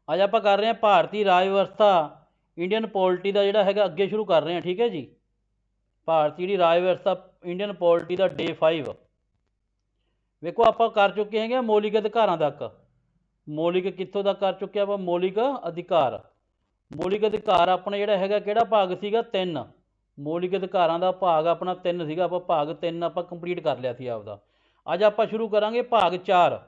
ਅੱਜ ਆਪਾਂ ਕਰ ਰਹੇ ਹਾਂ ਭਾਰਤੀ ਰਾਜ ਵਿਵਸਥਾ ਇੰਡੀਅਨ ਪੋਲਿਟੀ ਦਾ ਜਿਹੜਾ ਹੈਗਾ ਅੱਗੇ ਸ਼ੁਰੂ ਕਰ ਰਹੇ ਹਾਂ। ਠੀਕ ਹੈ ਜੀ। ਭਾਰਤੀ ਜਿਹੜੀ ਰਾਜ ਵਿਵਸਥਾ ਇੰਡੀਅਨ ਪੋਲਿਟੀ ਦਾ ਡੇ 5। ਵੇਖੋ ਆਪਾਂ ਕਰ ਚੁੱਕੇ ਹੈਗੇ ਮੌਲਿਕ ਅਧਿਕਾਰਾਂ ਤੱਕ। ਮੌਲਿਕ ਕਿੱਥੋਂ ਤੱਕ ਕਰ ਚੁੱਕੇ ਆਪਾਂ? ਮੌਲਿਕ ਅਧਿਕਾਰ। ਮੌਲਿਕ ਅਧਿਕਾਰ ਆਪਣਾ ਜਿਹੜਾ ਹੈਗਾ ਕਿਹੜਾ ਭਾਗ ਸੀਗਾ? 3। ਮੌਲਿਕ ਅਧਿਕਾਰਾਂ ਦਾ ਭਾਗ ਆਪਣਾ 3 ਸੀਗਾ। ਆਪਾਂ ਭਾਗ 3 ਆਪਾਂ ਕੰਪਲੀਟ ਕਰ ਲਿਆ ਸੀ ਆਪਦਾ। ਅੱਜ ਆਪਾਂ ਸ਼ੁਰੂ ਕਰਾਂਗੇ ਭਾਗ 4।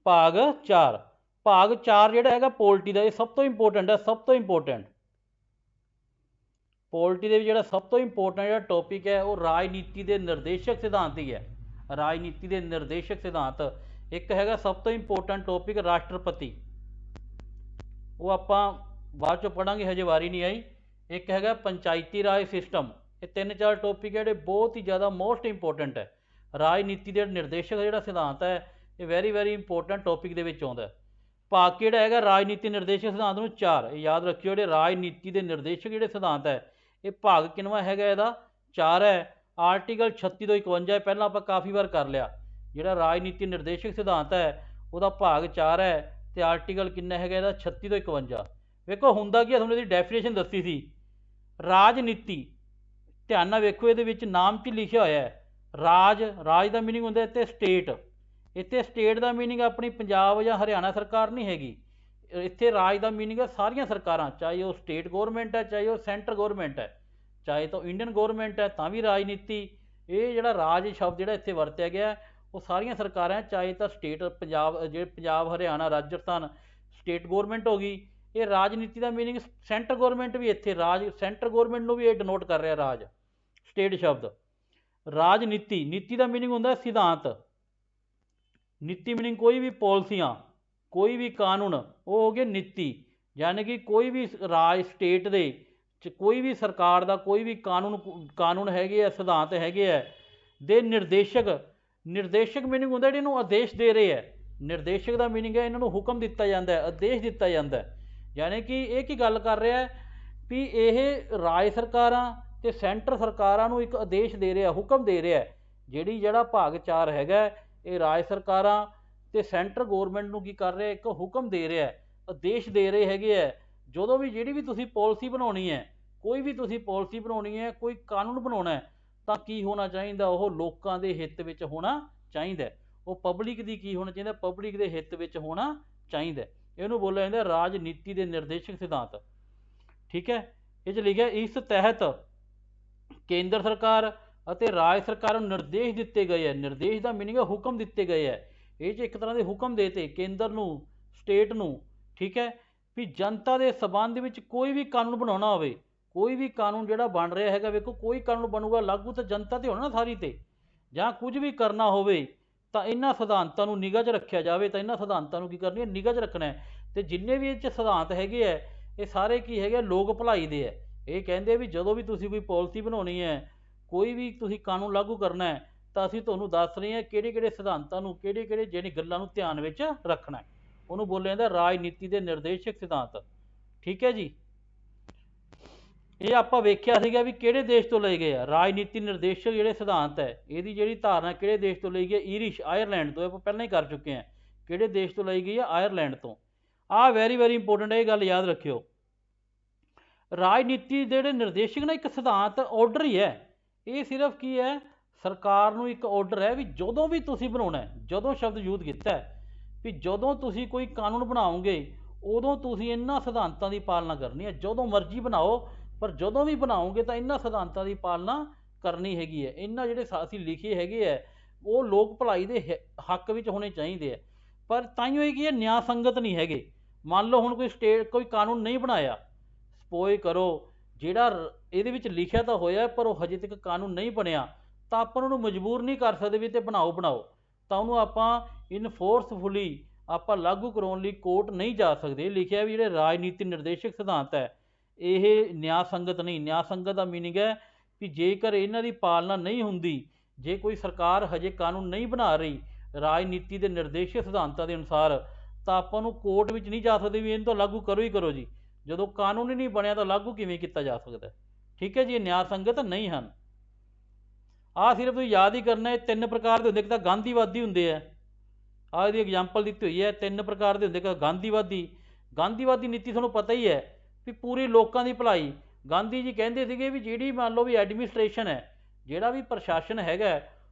ਭਾਗ 4। ਭਾਗ 4 ਜਿਹੜਾ ਹੈਗਾ ਪੋਲਿਟੀ ਦਾ, ਇਹ ਸਭ ਤੋਂ ਇੰਪੋਰਟੈਂਟ ਹੈ। ਸਭ ਤੋਂ ਇੰਪੋਰਟੈਂਟ ਪੋਲਿਟੀ ਦੇ ਵਿੱਚ ਜਿਹੜਾ ਸਭ ਤੋਂ ਇੰਪੋਰਟੈਂਟ ਜਿਹੜਾ ਟੌਪਿਕ ਹੈ ਉਹ ਰਾਜਨੀਤੀ ਦੇ ਨਿਰਦੇਸ਼ਕ ਸਿਧਾਂਤ ਹੀ ਹੈ। ਰਾਜਨੀਤੀ ਦੇ ਨਿਰਦੇਸ਼ਕ ਸਿਧਾਂਤ। ਇੱਕ ਹੈਗਾ ਸਭ ਤੋਂ ਇੰਪੋਰਟੈਂਟ ਟੌਪਿਕ ਰਾਸ਼ਟਰਪਤੀ, ਉਹ ਆਪਾਂ ਬਾਅਦ ਚੋਂ ਪੜ੍ਹਾਂਗੇ, ਹਜੇ ਵਾਰੀ ਨਹੀਂ ਆਈ। ਇੱਕ ਹੈਗਾ ਪੰਚਾਇਤੀ ਰਾਜ ਸਿਸਟਮ। ਇਹ 3-4 ਟੌਪਿਕ ਜਿਹੜੇ ਬਹੁਤ ਹੀ ਜ਼ਿਆਦਾ ਮੋਸਟ ਇੰਪੋਰਟੈਂਟ ਹੈ। ਰਾਜਨੀਤੀ ਦੇ ਨਿਰਦੇਸ਼ਕ ਜਿਹੜਾ ਸਿਧਾਂਤ ਹੈ ਇਹ ਵੈਰੀ ਵੈਰੀ ਇੰਪੋਰਟੈਂਟ ਟੌਪਿਕ ਦੇ ਵਿੱਚ ਆਉਂਦਾ। ਭਾਗ ਕਿਹੜਾ ਹੈਗਾ ਰਾਜਨੀਤੀ ਨਿਰਦੇਸ਼ਕ ਸਿਧਾਂਤ ਨੂੰ? 4। ਇਹ ਯਾਦ ਰੱਖਿਓ, ਜਿਹੜੇ ਰਾਜਨੀਤੀ ਦੇ ਨਿਰਦੇਸ਼ਕ ਜਿਹੜੇ ਸਿਧਾਂਤ ਹੈ ਇਹ ਭਾਗ ਕਿੰਨਵਾਂ ਹੈਗਾ? ਇਹਦਾ 4 ਹੈ। ਆਰਟੀਕਲ 36 ਤੋਂ 51 ਪਹਿਲਾਂ ਆਪਾਂ ਕਾਫੀ ਵਾਰ ਕਰ ਲਿਆ। ਜਿਹੜਾ ਰਾਜਨੀਤੀ ਨਿਰਦੇਸ਼ਕ ਸਿਧਾਂਤ ਹੈ ਉਹਦਾ ਭਾਗ 4 ਹੈ ਅਤੇ ਆਰਟੀਕਲ ਕਿੰਨਾ ਹੈਗਾ ਇਹਦਾ? 36 ਤੋਂ 51। ਵੇਖੋ ਹੁੰਦਾ ਕੀ ਹੈ, ਤੁਹਾਨੂੰ ਇਹਦੀ ਡੈਫੀਨੇਸ਼ਨ ਦੱਸੀ ਸੀ। ਰਾਜਨੀਤੀ, ਧਿਆਨ ਨਾਲ ਵੇਖੋ, ਇਹਦੇ ਵਿੱਚ ਨਾਮ 'ਚ ਲਿਖਿਆ ਹੋਇਆ ਹੈ ਰਾਜ। ਰਾਜ ਦਾ ਮੀਨਿੰਗ ਹੁੰਦਾ ਇੱਥੇ ਸਟੇਟ। ਇੱਥੇ ਸਟੇਟ ਦਾ ਮੀਨਿੰਗ ਆਪਣੀ ਪੰਜਾਬ ਜਾਂ ਹਰਿਆਣਾ ਸਰਕਾਰ ਨਹੀਂ ਹੈਗੀ। ਇੱਥੇ ਰਾਜ ਦਾ ਮੀਨਿੰਗ ਹੈ ਸਾਰੀਆਂ ਸਰਕਾਰਾਂ, ਚਾਹੇ ਉਹ ਸਟੇਟ ਗੌਰਮੈਂਟ ਹੈ, ਚਾਹੇ ਉਹ ਸੈਂਟਰ ਗੌਰਮੈਂਟ ਹੈ, ਚਾਹੇ ਤਾਂ ਇੰਡੀਅਨ ਗੌਰਮੈਂਟ ਹੈ ਤਾਂ ਵੀ ਰਾਜਨੀਤੀ। ਇਹ ਜਿਹੜਾ ਰਾਜ ਸ਼ਬਦ ਜਿਹੜਾ ਇੱਥੇ ਵਰਤਿਆ ਗਿਆ ਉਹ ਸਾਰੀਆਂ ਸਰਕਾਰਾਂ, ਚਾਹੇ ਤਾਂ ਸਟੇਟ ਪੰਜਾਬ, ਜਿਹੜੇ ਪੰਜਾਬ, ਹਰਿਆਣਾ, ਰਾਜਸਥਾਨ ਸਟੇਟ ਗੌਰਮੈਂਟ ਹੋ ਗਈ। ਇਹ ਰਾਜਨੀਤੀ ਦਾ ਮੀਨਿੰਗ ਸੈਂਟਰ ਗੌਰਮੈਂਟ ਵੀ ਇੱਥੇ ਰਾਜ, ਸੈਂਟਰ ਗੌਰਮੈਂਟ ਨੂੰ ਵੀ ਇਹ ਡਿਨੋਟ ਕਰ ਰਿਹਾ ਰਾਜ, ਸਟੇਟ ਸ਼ਬਦ। ਰਾਜਨੀਤੀ, ਨੀਤੀ ਦਾ ਮੀਨਿੰਗ ਹੁੰਦਾ ਸਿਧਾਂਤ। ਨੀਤੀ ਮੀਨਿੰਗ ਕੋਈ ਵੀ ਪਾਲਿਸੀਆਂ, ਕੋਈ ਵੀ ਕਾਨੂੰਨ, ਉਹ ਹੋ ਗਏ ਨੀਤੀ। ਯਾਨੀ ਕਿ ਕੋਈ ਵੀ ਰਾਜ, ਸਟੇਟ ਦੇ ਕੋਈ ਵੀ ਸਰਕਾਰ ਦਾ ਕੋਈ ਵੀ ਕਾਨੂੰਨ ਹੈਗੇ ਆ, ਸਿਧਾਂਤ ਹੈਗੇ ਆ ਦੇ ਨਿਰਦੇਸ਼ਕ। ਨਿਰਦੇਸ਼ਕ ਮੀਨਿੰਗ ਹੁੰਦਾ ਜਿਹੜੇ ਇਹਨੂੰ ਆਦੇਸ਼ ਦੇ ਰਹੇ ਹੈ। ਨਿਰਦੇਸ਼ਕ ਦਾ ਮੀਨਿੰਗ ਹੈ ਇਹਨਾਂ ਨੂੰ ਹੁਕਮ ਦਿੱਤਾ ਜਾਂਦਾ ਹੈ, ਆਦੇਸ਼ ਦਿੱਤਾ ਜਾਂਦਾ ਹੈ। ਯਾਨੀ ਕਿ ਇਹ ਕੀ ਗੱਲ ਕਰ ਰਿਹਾ ਵੀ ਇਹ ਰਾਜ ਸਰਕਾਰਾਂ ਅਤੇ ਸੈਂਟਰ ਸਰਕਾਰਾਂ ਨੂੰ ਇੱਕ ਆਦੇਸ਼ ਦੇ ਰਿਹਾ, ਹੁਕਮ ਦੇ ਰਿਹਾ। ਜਿਹੜਾ ਭਾਗ 4 ਹੈਗਾ ਇਹ ਰਾਜ ਸਰਕਾਰਾਂ ਅਤੇ ਸੈਂਟਰ ਗੌਰਮੈਂਟ ਨੂੰ ਕੀ ਕਰ ਰਿਹਾ? ਇੱਕ ਹੁਕਮ ਦੇ ਰਿਹਾ, ਆਦੇਸ਼ ਦੇ ਰਹੇ ਹੈਗੇ ਹੈ। ਜਦੋਂ ਵੀ ਜਿਹੜੀ ਵੀ ਤੁਸੀਂ ਪੋਲਿਸੀ ਬਣਾਉਣੀ ਹੈ, ਕੋਈ ਵੀ ਤੁਸੀਂ ਪੋਲਿਸੀ ਬਣਾਉਣੀ ਹੈ, ਕੋਈ ਕਾਨੂੰਨ ਬਣਾਉਣਾ ਹੈ, ਤਾਂ ਕੀ ਹੋਣਾ ਚਾਹੀਦਾ? ਉਹ ਲੋਕਾਂ ਦੇ ਹਿੱਤ ਵਿੱਚ ਹੋਣਾ ਚਾਹੀਦਾ। ਉਹ ਪਬਲਿਕ ਦੀ ਕੀ ਹੋਣਾ ਚਾਹੀਦਾ? ਪਬਲਿਕ ਦੇ ਹਿੱਤ ਵਿੱਚ ਹੋਣਾ ਚਾਹੀਦਾ। ਇਹਨੂੰ ਬੋਲਿਆ ਜਾਂਦਾ ਰਾਜਨੀਤੀ ਦੇ ਨਿਰਦੇਸ਼ਕ ਸਿਧਾਂਤ। ਠੀਕ ਹੈ। ਇਹ 'ਚ ਲਿਖਿਆ ਇਸ ਤਹਿਤ ਕੇਂਦਰ ਸਰਕਾਰ ਅਤੇ ਰਾਜ ਸਰਕਾਰ ਨੂੰ ਨਿਰਦੇਸ਼ ਦਿੱਤੇ ਗਏ ਹੈ। ਨਿਰਦੇਸ਼ ਦਾ ਮੀਨਿੰਗ ਹੈ ਹੁਕਮ ਦਿੱਤੇ ਗਏ ਹੈ। ਇਹ 'ਚ ਇੱਕ ਤਰ੍ਹਾਂ ਦੇ ਹੁਕਮ ਦੇਤੇ ਕੇਂਦਰ ਨੂੰ, ਸਟੇਟ ਨੂੰ। ਠੀਕ ਹੈ। ਵੀ ਜਨਤਾ ਦੇ ਸੰਬੰਧ ਵਿੱਚ ਕੋਈ ਵੀ ਕਾਨੂੰਨ ਬਣਾਉਣਾ ਹੋਵੇ, ਕੋਈ ਵੀ ਕਾਨੂੰਨ ਜਿਹੜਾ ਬਣ ਰਿਹਾ ਹੈਗਾ, ਵੇਖੋ ਕੋਈ ਕਾਨੂੰਨ ਬਣੂਗਾ ਲਾਗੂ ਤਾਂ ਜਨਤਾ 'ਤੇ ਹੋਣਾ ਨਾ ਸਾਰੀ 'ਤੇ। ਜਾਂ ਕੁਝ ਵੀ ਕਰਨਾ ਹੋਵੇ ਤਾਂ ਇਹਨਾਂ ਸਿਧਾਂਤਾਂ ਨੂੰ ਨਿਗਾਹ 'ਚ ਰੱਖਿਆ ਜਾਵੇ। ਤਾਂ ਇਹਨਾਂ ਸਿਧਾਂਤਾਂ ਨੂੰ ਕੀ ਕਰਨੀ ਹੈ? ਨਿਗਾਹ 'ਚ ਰੱਖਣਾ ਹੈ। ਅਤੇ ਜਿੰਨੇ ਵੀ ਇਹ 'ਚ ਸਿਧਾਂਤ ਹੈਗੇ ਹੈ ਇਹ ਸਾਰੇ ਕੀ ਹੈਗੇ? ਲੋਕ ਭਲਾਈ ਦੇ ਹੈ। ਇਹ ਕਹਿੰਦੇ ਵੀ ਜਦੋਂ ਵੀ ਤੁਸੀਂ ਕੋਈ ਪਾਲਿਸੀ ਬਣਾਉਣੀ ਹੈ, ਕੋਈ ਵੀ ਤੁਸੀਂ ਕਾਨੂੰਨ ਲਾਗੂ ਕਰਨਾ ਹੈ, ਤਾਂ ਅਸੀਂ ਤੁਹਾਨੂੰ ਦੱਸ ਰਹੇ ਹਾਂ ਕਿਹੜੇ ਕਿਹੜੇ ਸਿਧਾਂਤਾਂ ਨੂੰ, ਕਿਹੜੇ ਕਿਹੜੇ ਜਿਹੜੀ ਗੱਲਾਂ ਨੂੰ ਧਿਆਨ ਵਿੱਚ ਰੱਖਣਾ ਹੈ। ਉਹਨੂੰ ਬੋਲਿਆ ਜਾਂਦਾ ਰਾਜਨੀਤੀ ਦੇ ਨਿਰਦੇਸ਼ਕ ਸਿਧਾਂਤ। ਠੀਕ ਹੈ ਜੀ। ਇਹ ਆਪਾਂ ਵੇਖਿਆ ਸੀਗਾ ਵੀ ਕਿਹੜੇ ਦੇਸ਼ ਤੋਂ ਲਏ ਗਏ ਆ ਰਾਜਨੀਤੀ ਨਿਰਦੇਸ਼ਕ ਜਿਹੜੇ ਸਿਧਾਂਤ ਹੈ। ਇਹਦੀ ਜਿਹੜੀ ਧਾਰਨਾ ਕਿਹੜੇ ਦੇਸ਼ ਤੋਂ ਲਈ ਗਈ? ਈਰਿਸ਼, ਆਇਰਲੈਂਡ ਤੋਂ। ਆਪਾਂ ਪਹਿਲਾਂ ਹੀ ਕਰ ਚੁੱਕੇ ਹਾਂ। ਕਿਹੜੇ ਦੇਸ਼ ਤੋਂ ਲਈ ਗਈ ਹੈ? ਆਇਰਲੈਂਡ ਤੋਂ। ਆਹ ਵੈਰੀ ਵੈਰੀ ਇੰਪੋਰਟੈਂਟ ਹੈ, ਇਹ ਗੱਲ ਯਾਦ ਰੱਖਿਓ। ਰਾਜਨੀਤੀ ਦੇ ਜਿਹੜੇ ਨਿਰਦੇਸ਼ਕ ਨਾ, ਇੱਕ ਸਿਧਾਂਤ ਆਰਡਰ ਹੀ ਹੈ। ਇਹ ਸਿਰਫ ਕੀ ਹੈ? ਸਰਕਾਰ ਨੂੰ ਇੱਕ ਆਰਡਰ ਹੈ ਵੀ ਜਦੋਂ ਵੀ ਤੁਸੀਂ ਬਣਾਉਣਾ ਹੈ, ਜਦੋਂ ਸ਼ਬਦ ਯੂਜ਼ ਕੀਤਾ ਹੈ ਵੀ ਜਦੋਂ ਤੁਸੀਂ ਕੋਈ ਕਾਨੂੰਨ ਬਣਾਓਗੇ ਉਦੋਂ ਤੁਸੀਂ ਇਹਨਾਂ ਸਿਧਾਂਤਾਂ ਦੀ ਪਾਲਣਾ ਕਰਨੀ ਹੈ। ਜਦੋਂ ਮਰਜ਼ੀ ਬਣਾਓ, ਪਰ ਜਦੋਂ ਵੀ ਬਣਾਓਗੇ ਤਾਂ ਇਹਨਾਂ ਸਿਧਾਂਤਾਂ ਦੀ ਪਾਲਣਾ ਕਰਨੀ ਹੈਗੀ ਹੈ। ਇਹਨਾਂ ਜਿਹੜੇ ਅਸੀਂ ਲਿਖੇ ਹੈਗੇ ਹੈ ਉਹ ਲੋਕ ਭਲਾਈ ਦੇ ਹੱਕ ਵਿੱਚ ਹੋਣੇ ਚਾਹੀਦੇ ਹੈ। ਪਰ ਤਾਂਹੀਓ ਇਹ ਕੀ ਹੈ? ਨਿਆਂ ਸੰਗਤ ਨਹੀਂ ਹੈਗੇ। ਮੰਨ ਲਓ ਹੁਣ ਕੋਈ ਕਾਨੂੰਨ ਨਹੀਂ ਬਣਾਇਆ, ਸਪੋਜ਼ ਕਰੋ ਜਿਹੜਾ ਇਹਦੇ ਵਿੱਚ ਲਿਖਿਆ ਤਾਂ ਹੋਇਆ ਪਰ ਉਹ ਹਜੇ ਤੱਕ ਕਾਨੂੰਨ ਨਹੀਂ ਬਣਿਆ, ਤਾਂ ਆਪਾਂ ਉਹਨੂੰ ਮਜਬੂਰ ਨਹੀਂ ਕਰ ਸਕਦੇ ਵੀ ਤੇ ਬਣਾਓ। ਤਾਂ ਉਹਨੂੰ ਆਪਾਂ ਇਨਫੋਰਸਫੁਲੀ ਆਪਾਂ ਲਾਗੂ ਕਰਾਉਣ ਲਈ ਕੋਰਟ ਨਹੀਂ ਜਾ ਸਕਦੇ। ਇਹ ਲਿਖਿਆ ਵੀ ਜਿਹੜੇ ਰਾਜਨੀਤੀ ਨਿਰਦੇਸ਼ਕ ਸਿਧਾਂਤ ਹੈ ਇਹ ਨਿਆਂ ਸੰਗਤ ਨਹੀਂ। ਨਿਆਂ ਸੰਗਤ ਦਾ ਮੀਨਿੰਗ ਹੈ ਵੀ ਜੇਕਰ ਇਹਨਾਂ ਦੀ ਪਾਲਣਾ ਨਹੀਂ ਹੁੰਦੀ, ਜੇ ਕੋਈ ਸਰਕਾਰ ਹਜੇ ਕਾਨੂੰਨ ਨਹੀਂ ਬਣਾ ਰਹੀ ਰਾਜਨੀਤੀ ਦੇ ਨਿਰਦੇਸ਼ਕ ਸਿਧਾਂਤਾਂ ਦੇ ਅਨੁਸਾਰ, ਤਾਂ ਆਪਾਂ ਨੂੰ ਕੋਰਟ ਵਿੱਚ ਨਹੀਂ ਜਾ ਸਕਦੇ ਵੀ ਇਹਨੂੰ ਤਾਂ ਲਾਗੂ ਕਰੋ ਹੀ ਕਰੋ ਜੀ। ਜਦੋਂ ਕਾਨੂੰਨ ਹੀ ਨਹੀਂ ਬਣਿਆ ਤਾਂ ਲਾਗੂ ਕਿਵੇਂ ਕੀਤਾ ਜਾ ਸਕਦਾ? ਠੀਕ ਹੈ ਜੀ। ਇਹ ਨਿਆਂ ਸੰਗਤ ਨਹੀਂ ਹਨ। ਆਹ ਸਿਰਫ ਤੁਸੀਂ ਯਾਦ ਹੀ ਕਰਨਾ, ਇਹ 3 ਪ੍ਰਕਾਰ ਦੇ ਹੁੰਦੇ। ਇੱਕ ਤਾਂ ਗਾਂਧੀਵਾਦੀ ਹੁੰਦੇ ਆ, ਆਹ ਇਹਦੀ ਐਗਜ਼ਾਮਪਲ ਦਿੱਤੀ ਹੋਈ ਹੈ। 3 ਪ੍ਰਕਾਰ ਦੇ ਹੁੰਦੇ। ਇੱਕ ਗਾਂਧੀਵਾਦੀ, ਗਾਂਧੀਵਾਦੀ ਨੀਤੀ ਤੁਹਾਨੂੰ ਪਤਾ ਹੀ ਹੈ ਵੀ ਪੂਰੀ ਲੋਕਾਂ ਦੀ ਭਲਾਈ। ਗਾਂਧੀ ਜੀ ਕਹਿੰਦੇ ਸੀਗੇ ਵੀ ਜਿਹੜੀ ਮੰਨ ਲਓ ਵੀ ਐਡਮਿਨਿਸਟ੍ਰੇਸ਼ਨ ਹੈ, ਜਿਹੜਾ ਵੀ ਪ੍ਰਸ਼ਾਸਨ ਹੈਗਾ,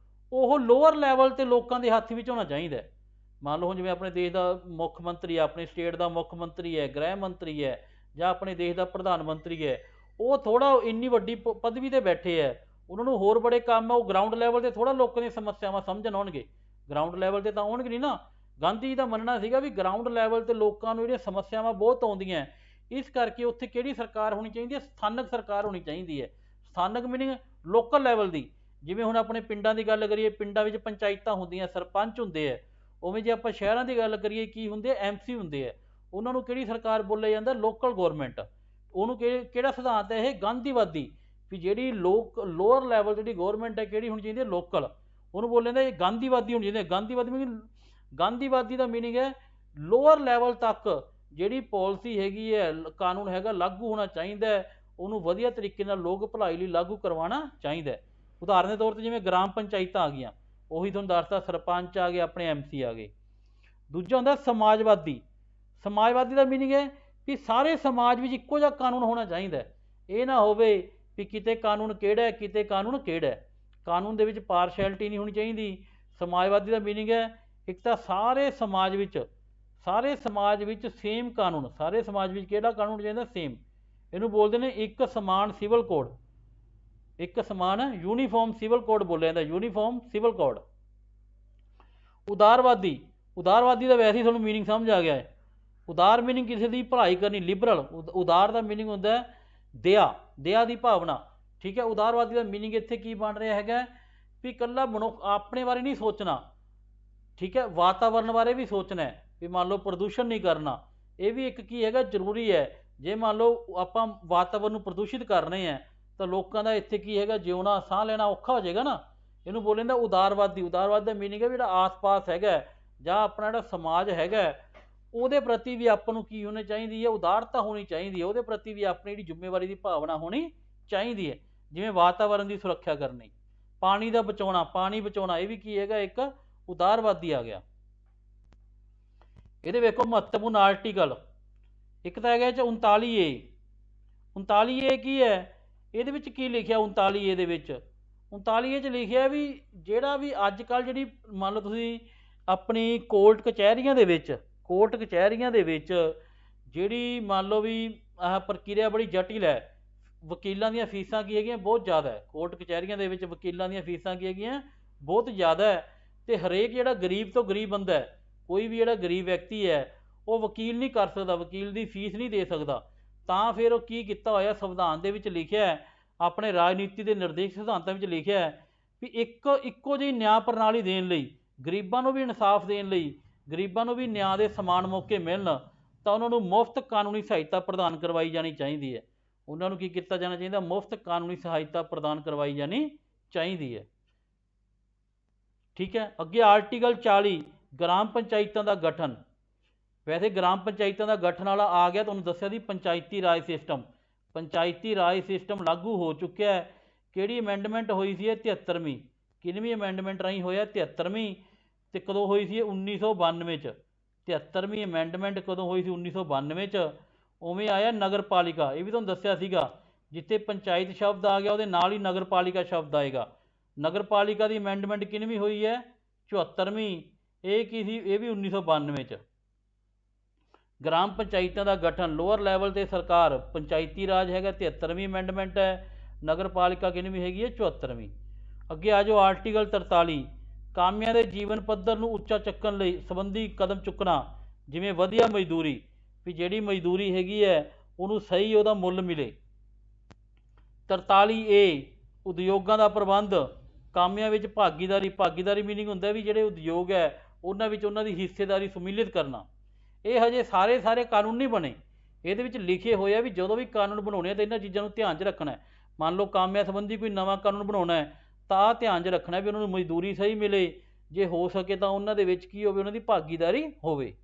ਉਹ ਲੋਅਰ ਲੈਵਲ 'ਤੇ ਲੋਕਾਂ ਦੇ ਹੱਥ ਵਿੱਚ ਹੋਣਾ ਚਾਹੀਦਾ। ਮੰਨ ਲਓ ਹੁਣ ਜਿਵੇਂ ਆਪਣੇ ਦੇਸ਼ ਦਾ ਮੁੱਖ ਮੰਤਰੀ, ਆਪਣੇ ਸਟੇਟ ਦਾ ਮੁੱਖ ਮੰਤਰੀ ਹੈ, ਗ੍ਰਹਿ ਮੰਤਰੀ ਹੈ, ਜਾਂ ਆਪਣੇ ਦੇਸ਼ ਦਾ ਪ੍ਰਧਾਨ ਮੰਤਰੀ ਹੈ, ਉਹ ਥੋੜ੍ਹਾ ਇੰਨੀ ਵੱਡੀ ਪਦਵੀ 'ਤੇ ਬੈਠੇ ਹੈ, ਉਹਨਾਂ ਨੂੰ ਹੋਰ ਬੜੇ ਕੰਮ ਆ, ਉਹ ਗਰਾਊਂਡ ਲੈਵਲ 'ਤੇ ਥੋੜ੍ਹਾ ਲੋਕਾਂ ਦੀਆਂ ਸਮੱਸਿਆਵਾਂ ਸਮਝਣ ਆਉਣਗੇ। ਗਰਾਊਂਡ ਲੈਵਲ 'ਤੇ ਤਾਂ ਆਉਣਗੇ ਨਹੀਂ ਨਾ। ਗਾਂਧੀ ਜੀ ਦਾ ਮੰਨਣਾ ਸੀਗਾ ਵੀ ਗਰਾਊਂਡ ਲੈਵਲ 'ਤੇ ਲੋਕਾਂ ਨੂੰ ਜਿਹੜੀਆਂ ਸਮੱਸਿਆਵਾਂ ਬਹੁਤ ਆਉਂਦੀਆਂ, ਇਸ ਕਰਕੇ ਉੱਥੇ ਕਿਹੜੀ ਸਰਕਾਰ ਹੋਣੀ ਚਾਹੀਦੀ ਹੈ? ਸਥਾਨਕ ਸਰਕਾਰ ਹੋਣੀ ਚਾਹੀਦੀ ਹੈ। ਸਥਾਨਕ ਮੀਨਿੰਗ ਲੋਕਲ ਲੈਵਲ ਦੀ। ਜਿਵੇਂ ਹੁਣ ਆਪਣੇ ਪਿੰਡਾਂ ਦੀ ਗੱਲ ਕਰੀਏ, ਪਿੰਡਾਂ ਵਿੱਚ ਪੰਚਾਇਤਾਂ ਹੁੰਦੀਆਂ, ਸਰਪੰਚ ਹੁੰਦੇ ਹੈ। ਉਵੇਂ ਜੇ ਆਪਾਂ ਸ਼ਹਿਰਾਂ ਦੀ ਗੱਲ ਕਰੀਏ, ਕੀ ਹੁੰਦੇ ਆ? MC ਹੁੰਦੇ ਆ। ਉਹਨਾਂ ਨੂੰ ਕਿਹੜੀ ਸਰਕਾਰ ਬੋਲਿਆ ਜਾਂਦਾ? Local government. ਉਹਨੂੰ ਕਿਹੜਾ ਸਿਧਾਂਤ ਹੈ ਇਹ? ਗਾਂਧੀਵਾਦੀ। ਵੀ ਜਿਹੜੀ ਲੋਅਰ ਲੈਵਲ ਜਿਹੜੀ ਗੌਰਮੈਂਟ ਹੈ, ਕਿਹੜੀ ਹੋਣੀ ਚਾਹੀਦੀ ਹੈ? ਲੋਕਲ। ਉਹਨੂੰ ਬੋਲਿਆ ਜਾਂਦਾ ਇਹ ਗਾਂਧੀਵਾਦੀ ਹੋਣੀ ਚਾਹੀਦੀ ਹੈ। ਗਾਂਧੀਵਾਦੀ ਮੀਨਿੰਗ, ਗਾਂਧੀਵਾਦੀ ਦਾ ਮੀਨਿੰਗ ਹੈ ਲੋਅਰ ਲੈਵਲ ਤੱਕ ਜਿਹੜੀ ਪਾਲਿਸੀ ਹੈਗੀ ਹੈ, ਕਾਨੂੰਨ ਹੈਗਾ, ਲਾਗੂ ਹੋਣਾ ਚਾਹੀਦਾ ਹੈ। ਉਹਨੂੰ ਵਧੀਆ ਤਰੀਕੇ ਨਾਲ ਲੋਕ ਭਲਾਈ ਲਈ ਲਾਗੂ ਕਰਵਾਉਣਾ ਚਾਹੀਦਾ ਹੈ। ਉਦਾਹਰਨ ਦੇ ਤੌਰ 'ਤੇ ਜਿਵੇਂ ਗ੍ਰਾਮ ਪੰਚਾਇਤਾਂ ਆ ਗਈਆਂ, ਉਹੀ ਤੁਹਾਨੂੰ ਦੱਸਤਾ, ਸਰਪੰਚ ਆ ਗਏ, ਆਪਣੇ MC ਆ ਗਏ। ਦੂਜਾ ਹੁੰਦਾ ਸਮਾਜਵਾਦੀ। ਸਮਾਜਵਾਦੀ ਦਾ ਮੀਨਿੰਗ ਹੈ ਵੀ ਸਾਰੇ ਸਮਾਜ ਵਿੱਚ ਇੱਕੋ ਜਿਹਾ ਕਾਨੂੰਨ ਹੋਣਾ ਚਾਹੀਦਾ। ਇਹ ਨਾ ਹੋਵੇ ਵੀ ਕਿਤੇ ਕਾਨੂੰਨ ਕਿਹੜਾ ਹੈ, ਕਿਤੇ ਕਾਨੂੰਨ ਕਿਹੜਾ ਹੈ। ਕਾਨੂੰਨ ਦੇ ਵਿੱਚ ਪਾਰਸ਼ੈਲਿਟੀ ਨਹੀਂ ਹੋਣੀ ਚਾਹੀਦੀ। ਸਮਾਜਵਾਦੀ ਦਾ ਮੀਨਿੰਗ ਹੈ ਇੱਕ ਤਾਂ ਸਾਰੇ ਸਮਾਜ ਵਿੱਚ ਸੇਮ ਕਾਨੂੰਨ। ਸਾਰੇ ਸਮਾਜ ਵਿੱਚ ਕਿਹੜਾ ਕਾਨੂੰਨ ਹੋਣਾ ਚਾਹੀਦਾ? ਸੇਮ। ਇਹਨੂੰ ਬੋਲਦੇ ਨੇ ਇੱਕ ਸਮਾਨ ਸਿਵਲ ਕੋਡ। ਇੱਕ ਸਮਾਨ ਯੂਨੀਫਾਰਮ ਸਿਵਲ ਕੋਡ ਬੋਲਿਆ ਜਾਂਦਾ, ਯੂਨੀਫਾਰਮ ਸਿਵਲ ਕੋਡ। ਉਦਾਰਵਾਦੀ। ਉਦਾਰਵਾਦੀ ਦਾ ਵੈਸੇ ਹੀ ਤੁਹਾਨੂੰ ਮੀਨਿੰਗ ਸਮਝ ਆ ਗਿਆ ਹੈ। ਉਦਾਰ ਮੀਨਿੰਗ ਕਿਸੇ ਦੀ ਭਲਾਈ ਕਰਨੀ, ਲਿਬਰਲ। ਉਦਾਰ ਦਾ ਮੀਨਿੰਗ ਹੁੰਦਾ ਦਇਆ ਦੀ ਭਾਵਨਾ। ਠੀਕ ਹੈ। ਉਦਾਰਵਾਦੀ ਦਾ ਮੀਨਿੰਗ ਇੱਥੇ ਕੀ ਬਣ ਰਿਹਾ ਹੈਗਾ ਵੀ ਇਕੱਲਾ ਮਨੁੱਖ ਆਪਣੇ ਬਾਰੇ ਨਹੀਂ ਸੋਚਣਾ। ਠੀਕ ਹੈ। ਵਾਤਾਵਰਨ ਬਾਰੇ ਵੀ ਸੋਚਣਾ ਹੈ ਵੀ ਮੰਨ ਲਓ ਪ੍ਰਦੂਸ਼ਣ ਨਹੀਂ ਕਰਨਾ। ਇਹ ਵੀ ਇੱਕ ਕੀ ਹੈਗਾ, ਜ਼ਰੂਰੀ ਹੈ। ਜੇ ਮੰਨ ਲਓ ਆਪਾਂ ਵਾਤਾਵਰਨ ਨੂੰ ਪ੍ਰਦੂਸ਼ਿਤ ਕਰ ਰਹੇ ਹਾਂ ਤਾਂ ਲੋਕਾਂ ਦਾ ਇੱਥੇ ਕੀ ਹੈਗਾ, ਜਿਉਣਾ, ਸਾਹ ਲੈਣਾ ਔਖਾ ਹੋ ਜਾਏਗਾ ਨਾ। ਇਹਨੂੰ ਬੋਲਿਆ ਜਾਂਦਾ ਉਦਾਰਵਾਦੀ। ਉਦਾਰਵਾਦ ਦਾ ਮੀਨਿੰਗ ਹੈ ਵੀ ਜਿਹੜਾ ਆਸ-ਪਾਸ ਹੈਗਾ ਜਾਂ ਆਪਣਾ ਜਿਹੜਾ ਸਮਾਜ ਹੈਗਾ, ਉਹਦੇ ਪ੍ਰਤੀ ਵੀ ਆਪਾਂ ਨੂੰ ਕੀ ਹੋਣੀ ਚਾਹੀਦੀ ਹੈ? ਉਦਾਰਤਾ ਹੋਣੀ ਚਾਹੀਦੀ ਹੈ। ਉਹਦੇ ਪ੍ਰਤੀ ਵੀ ਆਪਣੀ ਜਿਹੜੀ ਜ਼ਿੰਮੇਵਾਰੀ ਦੀ ਭਾਵਨਾ ਹੋਣੀ ਚਾਹੀਦੀ ਹੈ। ਜਿਵੇਂ ਵਾਤਾਵਰਨ ਦੀ ਸੁਰੱਖਿਆ ਕਰਨੀ, ਪਾਣੀ ਦਾ ਬਚਾਉਣਾ, ਪਾਣੀ ਬਚਾਉਣਾ, ਇਹ ਵੀ ਕੀ ਹੈਗਾ, ਇੱਕ ਉਦਾਰਵਾਦੀ ਆ ਗਿਆ। ਇਹਦੇ ਵੇਖੋ ਮਹੱਤਵਪੂਰਨ ਆਰਟੀਕਲ। ਇੱਕ ਤਾਂ ਹੈਗਾ 39A। 39A ਕੀ ਹੈ? ਇਹਦੇ ਵਿੱਚ ਕੀ ਲਿਖਿਆ 39A ਦੇ ਵਿੱਚ? 39A 'ਚ ਲਿਖਿਆ ਵੀ ਜਿਹੜਾ ਵੀ ਅੱਜ ਕੱਲ੍ਹ ਜਿਹੜੀ ਮੰਨ ਲਓ ਤੁਸੀਂ ਆਪਣੀ ਕੋਰਟ ਕਚਹਿਰੀਆਂ ਦੇ ਵਿੱਚ ਜਿਹੜੀ ਮੰਨ ਲਓ ਵੀ ਆਹ ਪ੍ਰਕਿਰਿਆ ਬੜੀ ਜਟਿਲ ਹੈ। ਵਕੀਲਾਂ ਦੀਆਂ ਫੀਸਾਂ ਕੀ ਹੈਗੀਆਂ? ਬਹੁਤ ਜ਼ਿਆਦਾ ਹੈ। ਕੋਰਟ ਕਚਹਿਰੀਆਂ ਦੇ ਵਿੱਚ ਵਕੀਲਾਂ ਦੀਆਂ ਫੀਸਾਂ ਕੀ ਹੈਗੀਆਂ? ਬਹੁਤ ਜ਼ਿਆਦਾ ਹੈ। ਅਤੇ ਹਰੇਕ ਜਿਹੜਾ ਗਰੀਬ ਤੋਂ ਗਰੀਬ ਬੰਦਾ ਹੈ, ਕੋਈ ਵੀ ਜਿਹੜਾ ਗਰੀਬ ਵਿਅਕਤੀ ਹੈ, ਉਹ ਵਕੀਲ ਨਹੀਂ ਕਰ ਸਕਦਾ, ਵਕੀਲ ਦੀ ਫੀਸ ਨਹੀਂ ਦੇ ਸਕਦਾ। ਤਾਂ ਫਿਰ ਉਹ ਕੀ ਕੀਤਾ ਹੋਇਆ, ਸੰਵਿਧਾਨ ਦੇ ਵਿੱਚ ਲਿਖਿਆ, ਆਪਣੇ ਰਾਜਨੀਤੀ ਦੇ ਨਿਰਦੇਸ਼ ਸਿਧਾਂਤਾਂ ਵਿੱਚ ਲਿਖਿਆ ਵੀ ਇੱਕੋ ਜਿਹੀ ਨਿਆਂ ਪ੍ਰਣਾਲੀ ਦੇਣ ਲਈ, ਗਰੀਬਾਂ ਨੂੰ ਵੀ ਇਨਸਾਫ ਦੇਣ ਲਈ, ਗਰੀਬਾਂ ਨੂੰ ਵੀ ਨਿਆਂ ਦੇ ਸਮਾਨ ਮੌਕੇ ਮਿਲਣ, ਤਾਂ ਉਹਨਾਂ ਨੂੰ ਮੁਫਤ ਕਾਨੂੰਨੀ ਸਹਾਇਤਾ ਪ੍ਰਦਾਨ ਕਰਵਾਈ ਜਾਣੀ ਚਾਹੀਦੀ ਹੈ। ਉਹਨਾਂ ਨੂੰ ਕੀ ਕੀਤਾ ਜਾਣਾ ਚਾਹੀਦਾ? ਮੁਫਤ ਕਾਨੂੰਨੀ ਸਹਾਇਤਾ ਪ੍ਰਦਾਨ ਕਰਵਾਈ ਜਾਣੀ ਚਾਹੀਦੀ ਹੈ। ਠੀਕ ਹੈ। ਅੱਗੇ ਆਰਟੀਕਲ 40 ਗ੍ਰਾਮ ਪੰਚਾਇਤਾਂ ਦਾ ਗਠਨ। ਵੈਸੇ ਗ੍ਰਾਮ ਪੰਚਾਇਤਾਂ ਦਾ ਗਠਨ ਵਾਲਾ ਆ ਗਿਆ, ਤੁਹਾਨੂੰ ਦੱਸਿਆ ਸੀ ਪੰਚਾਇਤੀ ਰਾਜ ਸਿਸਟਮ। ਪੰਚਾਇਤੀ ਰਾਜ ਸਿਸਟਮ ਲਾਗੂ ਹੋ ਚੁੱਕਿਆ ਹੈ। ਕਿਹੜੀ ਅਮੈਂਡਮੈਂਟ ਹੋਈ ਸੀ ਇਹ? 73ਵੀਂ। ਕਿੰਨਵੀਂ ਅਮੈਂਡਮੈਂਟ ਰਾਹੀਂ ਹੋਇਆ? 73ਵੀਂ। ਅਤੇ ਕਦੋਂ ਹੋਈ ਸੀ ਇਹ? 1992 'ਚ। 73ਵੀਂ ਅਮੈਂਡਮੈਂਟ ਕਦੋਂ ਹੋਈ ਸੀ? 1992 'ਚ। ਉਵੇਂ ਆਇਆ ਨਗਰ ਪਾਲਿਕਾ। ਇਹ ਵੀ ਤੁਹਾਨੂੰ ਦੱਸਿਆ ਸੀਗਾ, ਜਿੱਥੇ ਪੰਚਾਇਤ ਸ਼ਬਦ ਆ ਗਿਆ ਉਹਦੇ ਨਾਲ ਹੀ ਨਗਰ ਪਾਲਿਕਾ ਸ਼ਬਦ ਆਏਗਾ। ਨਗਰ ਪਾਲਿਕਾ ਦੀ ਅਮੈਂਡਮੈਂਟ ਕਿੰਨਵੀਂ ਹੋਈ ਹੈ? 74ਵੀਂ। ਇਹ ਕੀ ਸੀ? ਇਹ ਵੀ 1992 'ਚ। ਗ੍ਰਾਮ ਪੰਚਾਇਤਾਂ ਦਾ ਗਠਨ, ਲੋਅਰ ਲੈਵਲ 'ਤੇ ਸਰਕਾਰ, ਪੰਚਾਇਤੀ ਰਾਜ ਹੈਗਾ 73ਵੀਂ ਅਮੈਂਡਮੈਂਟ ਹੈ। ਨਗਰ ਪਾਲਿਕਾ ਕਿੰਨਵੀਂ ਹੈਗੀ ਹੈ? 74ਵੀਂ। ਅੱਗੇ ਆ ਜਾਓ ਆਰਟੀਕਲ 43 ਕਾਮਿਆਂ ਦੇ ਜੀਵਨ ਪੱਧਰ ਨੂੰ ਉੱਚਾ ਚੱਕਣ ਲਈ ਸੰਬੰਧੀ ਕਦਮ ਚੁੱਕਣਾ। ਜਿਵੇਂ ਵਧੀਆ ਮਜ਼ਦੂਰੀ, ਵੀ ਜਿਹੜੀ ਮਜ਼ਦੂਰੀ ਹੈਗੀ ਹੈ ਉਹਨੂੰ ਸਹੀ ਉਹਦਾ ਮੁੱਲ ਮਿਲੇ। 43A ਉਦਯੋਗਾਂ ਦਾ ਪ੍ਰਬੰਧ, ਕਾਮਿਆਂ ਵਿੱਚ ਭਾਗੀਦਾਰੀ ਮੀਨਿੰਗ ਹੁੰਦਾ ਵੀ ਜਿਹੜੇ ਉਦਯੋਗ ਹੈ ਉਹਨਾਂ ਵਿੱਚ ਉਹਨਾਂ ਦੀ ਹਿੱਸੇਦਾਰੀ ਸੁਮਿਲਿਤ ਕਰਨਾ। ਇਹ ਹਜੇ ਸਾਰੇ ਕਾਨੂੰਨ ਨਹੀਂ ਬਣੇ। ਇਹਦੇ ਵਿੱਚ ਲਿਖੇ ਹੋਏ ਆ ਵੀ ਜਦੋਂ ਵੀ ਕਾਨੂੰਨ ਬਣਾਉਣੇ ਆ ਤਾਂ ਇਹਨਾਂ ਚੀਜ਼ਾਂ ਨੂੰ ਧਿਆਨ 'ਚ ਰੱਖਣਾ ਹੈ। ਮੰਨ ਲਓ ਕਾਮਿਆਂ ਸੰਬੰਧੀ ਕੋਈ ਨਵਾਂ ਕਾਨੂੰਨ ਬਣਾਉਣਾ ਹੈ ਤਾਂ ਆਹ ਧਿਆਨ 'ਚ ਰੱਖਣਾ ਵੀ ਉਹਨਾਂ ਨੂੰ ਮਜ਼ਦੂਰੀ ਸਹੀ ਮਿਲੇ, ਜੇ ਹੋ ਸਕੇ ਤਾਂ ਉਹਨਾਂ ਦੇ ਵਿੱਚ ਕੀ ਹੋਵੇ, ਉਹਨਾਂ ਦੀ ਭਾਗੀਦਾਰੀ ਹੋਵੇ।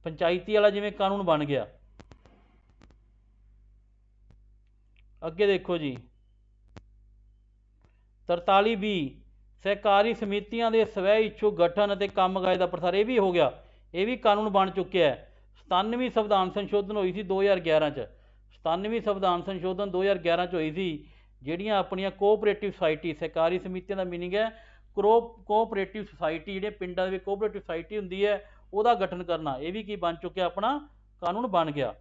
ਪੰਚਾਇਤੀ ਵਾਲਾ ਜਿਵੇਂ ਕਾਨੂੰਨ ਬਣ ਗਿਆ। ਅੱਗੇ ਦੇਖੋ ਜੀ 43B ਸਹਿਕਾਰੀ ਸਮਿਤੀਆਂ ਦੇ ਸਵੈ ਇੱਛੁਕ ਗਠਨ ਅਤੇ ਕੰਮਕਾਜ ਦਾ ਪ੍ਰਸਾਰ। ਇਹ ਵੀ ਹੋ ਗਿਆ, ਇਹ ਵੀ ਕਾਨੂੰਨ ਬਣ ਚੁੱਕਿਆ ਹੈ। 97ਵੀਂ ਸੰਵਿਧਾਨ ਸੰਸ਼ੋਧਨ ਹੋਈ ਸੀ 2011 ਚ। 97ਵੀਂ ਸੰਵਿਧਾਨ ਸੰਸ਼ੋਧਨ 2011 ਚ ਹੋਈ ਸੀ। ਜਿਹੜੀਆਂ ਆਪਣੀਆਂ ਕੋਆਪਰੇਟਿਵ ਸੁਸਾਇਟੀ, ਸਹਿਕਾਰੀ ਸਮਿਤੀਆਂ ਦਾ ਮੀਨਿੰਗ ਹੈ ਕੋਆਪਰੇਟਿਵ ਸੁਸਾਇਟੀ, ਜਿਹੜੇ ਪਿੰਡਾਂ ਦੇ ਵਿੱਚ ਕੋਆਪਰੇਟਿਵ ਸੁਸਾਇਟੀ ਹੁੰਦੀ ਹੈ ਉਹਦਾ ਗਠਨ ਕਰਨਾ, ਇਹ ਵੀ ਕੀ ਬਣ ਚੁੱਕਿਆ, ਆਪਣਾ ਕਾਨੂੰਨ ਬਣ ਗਿਆ।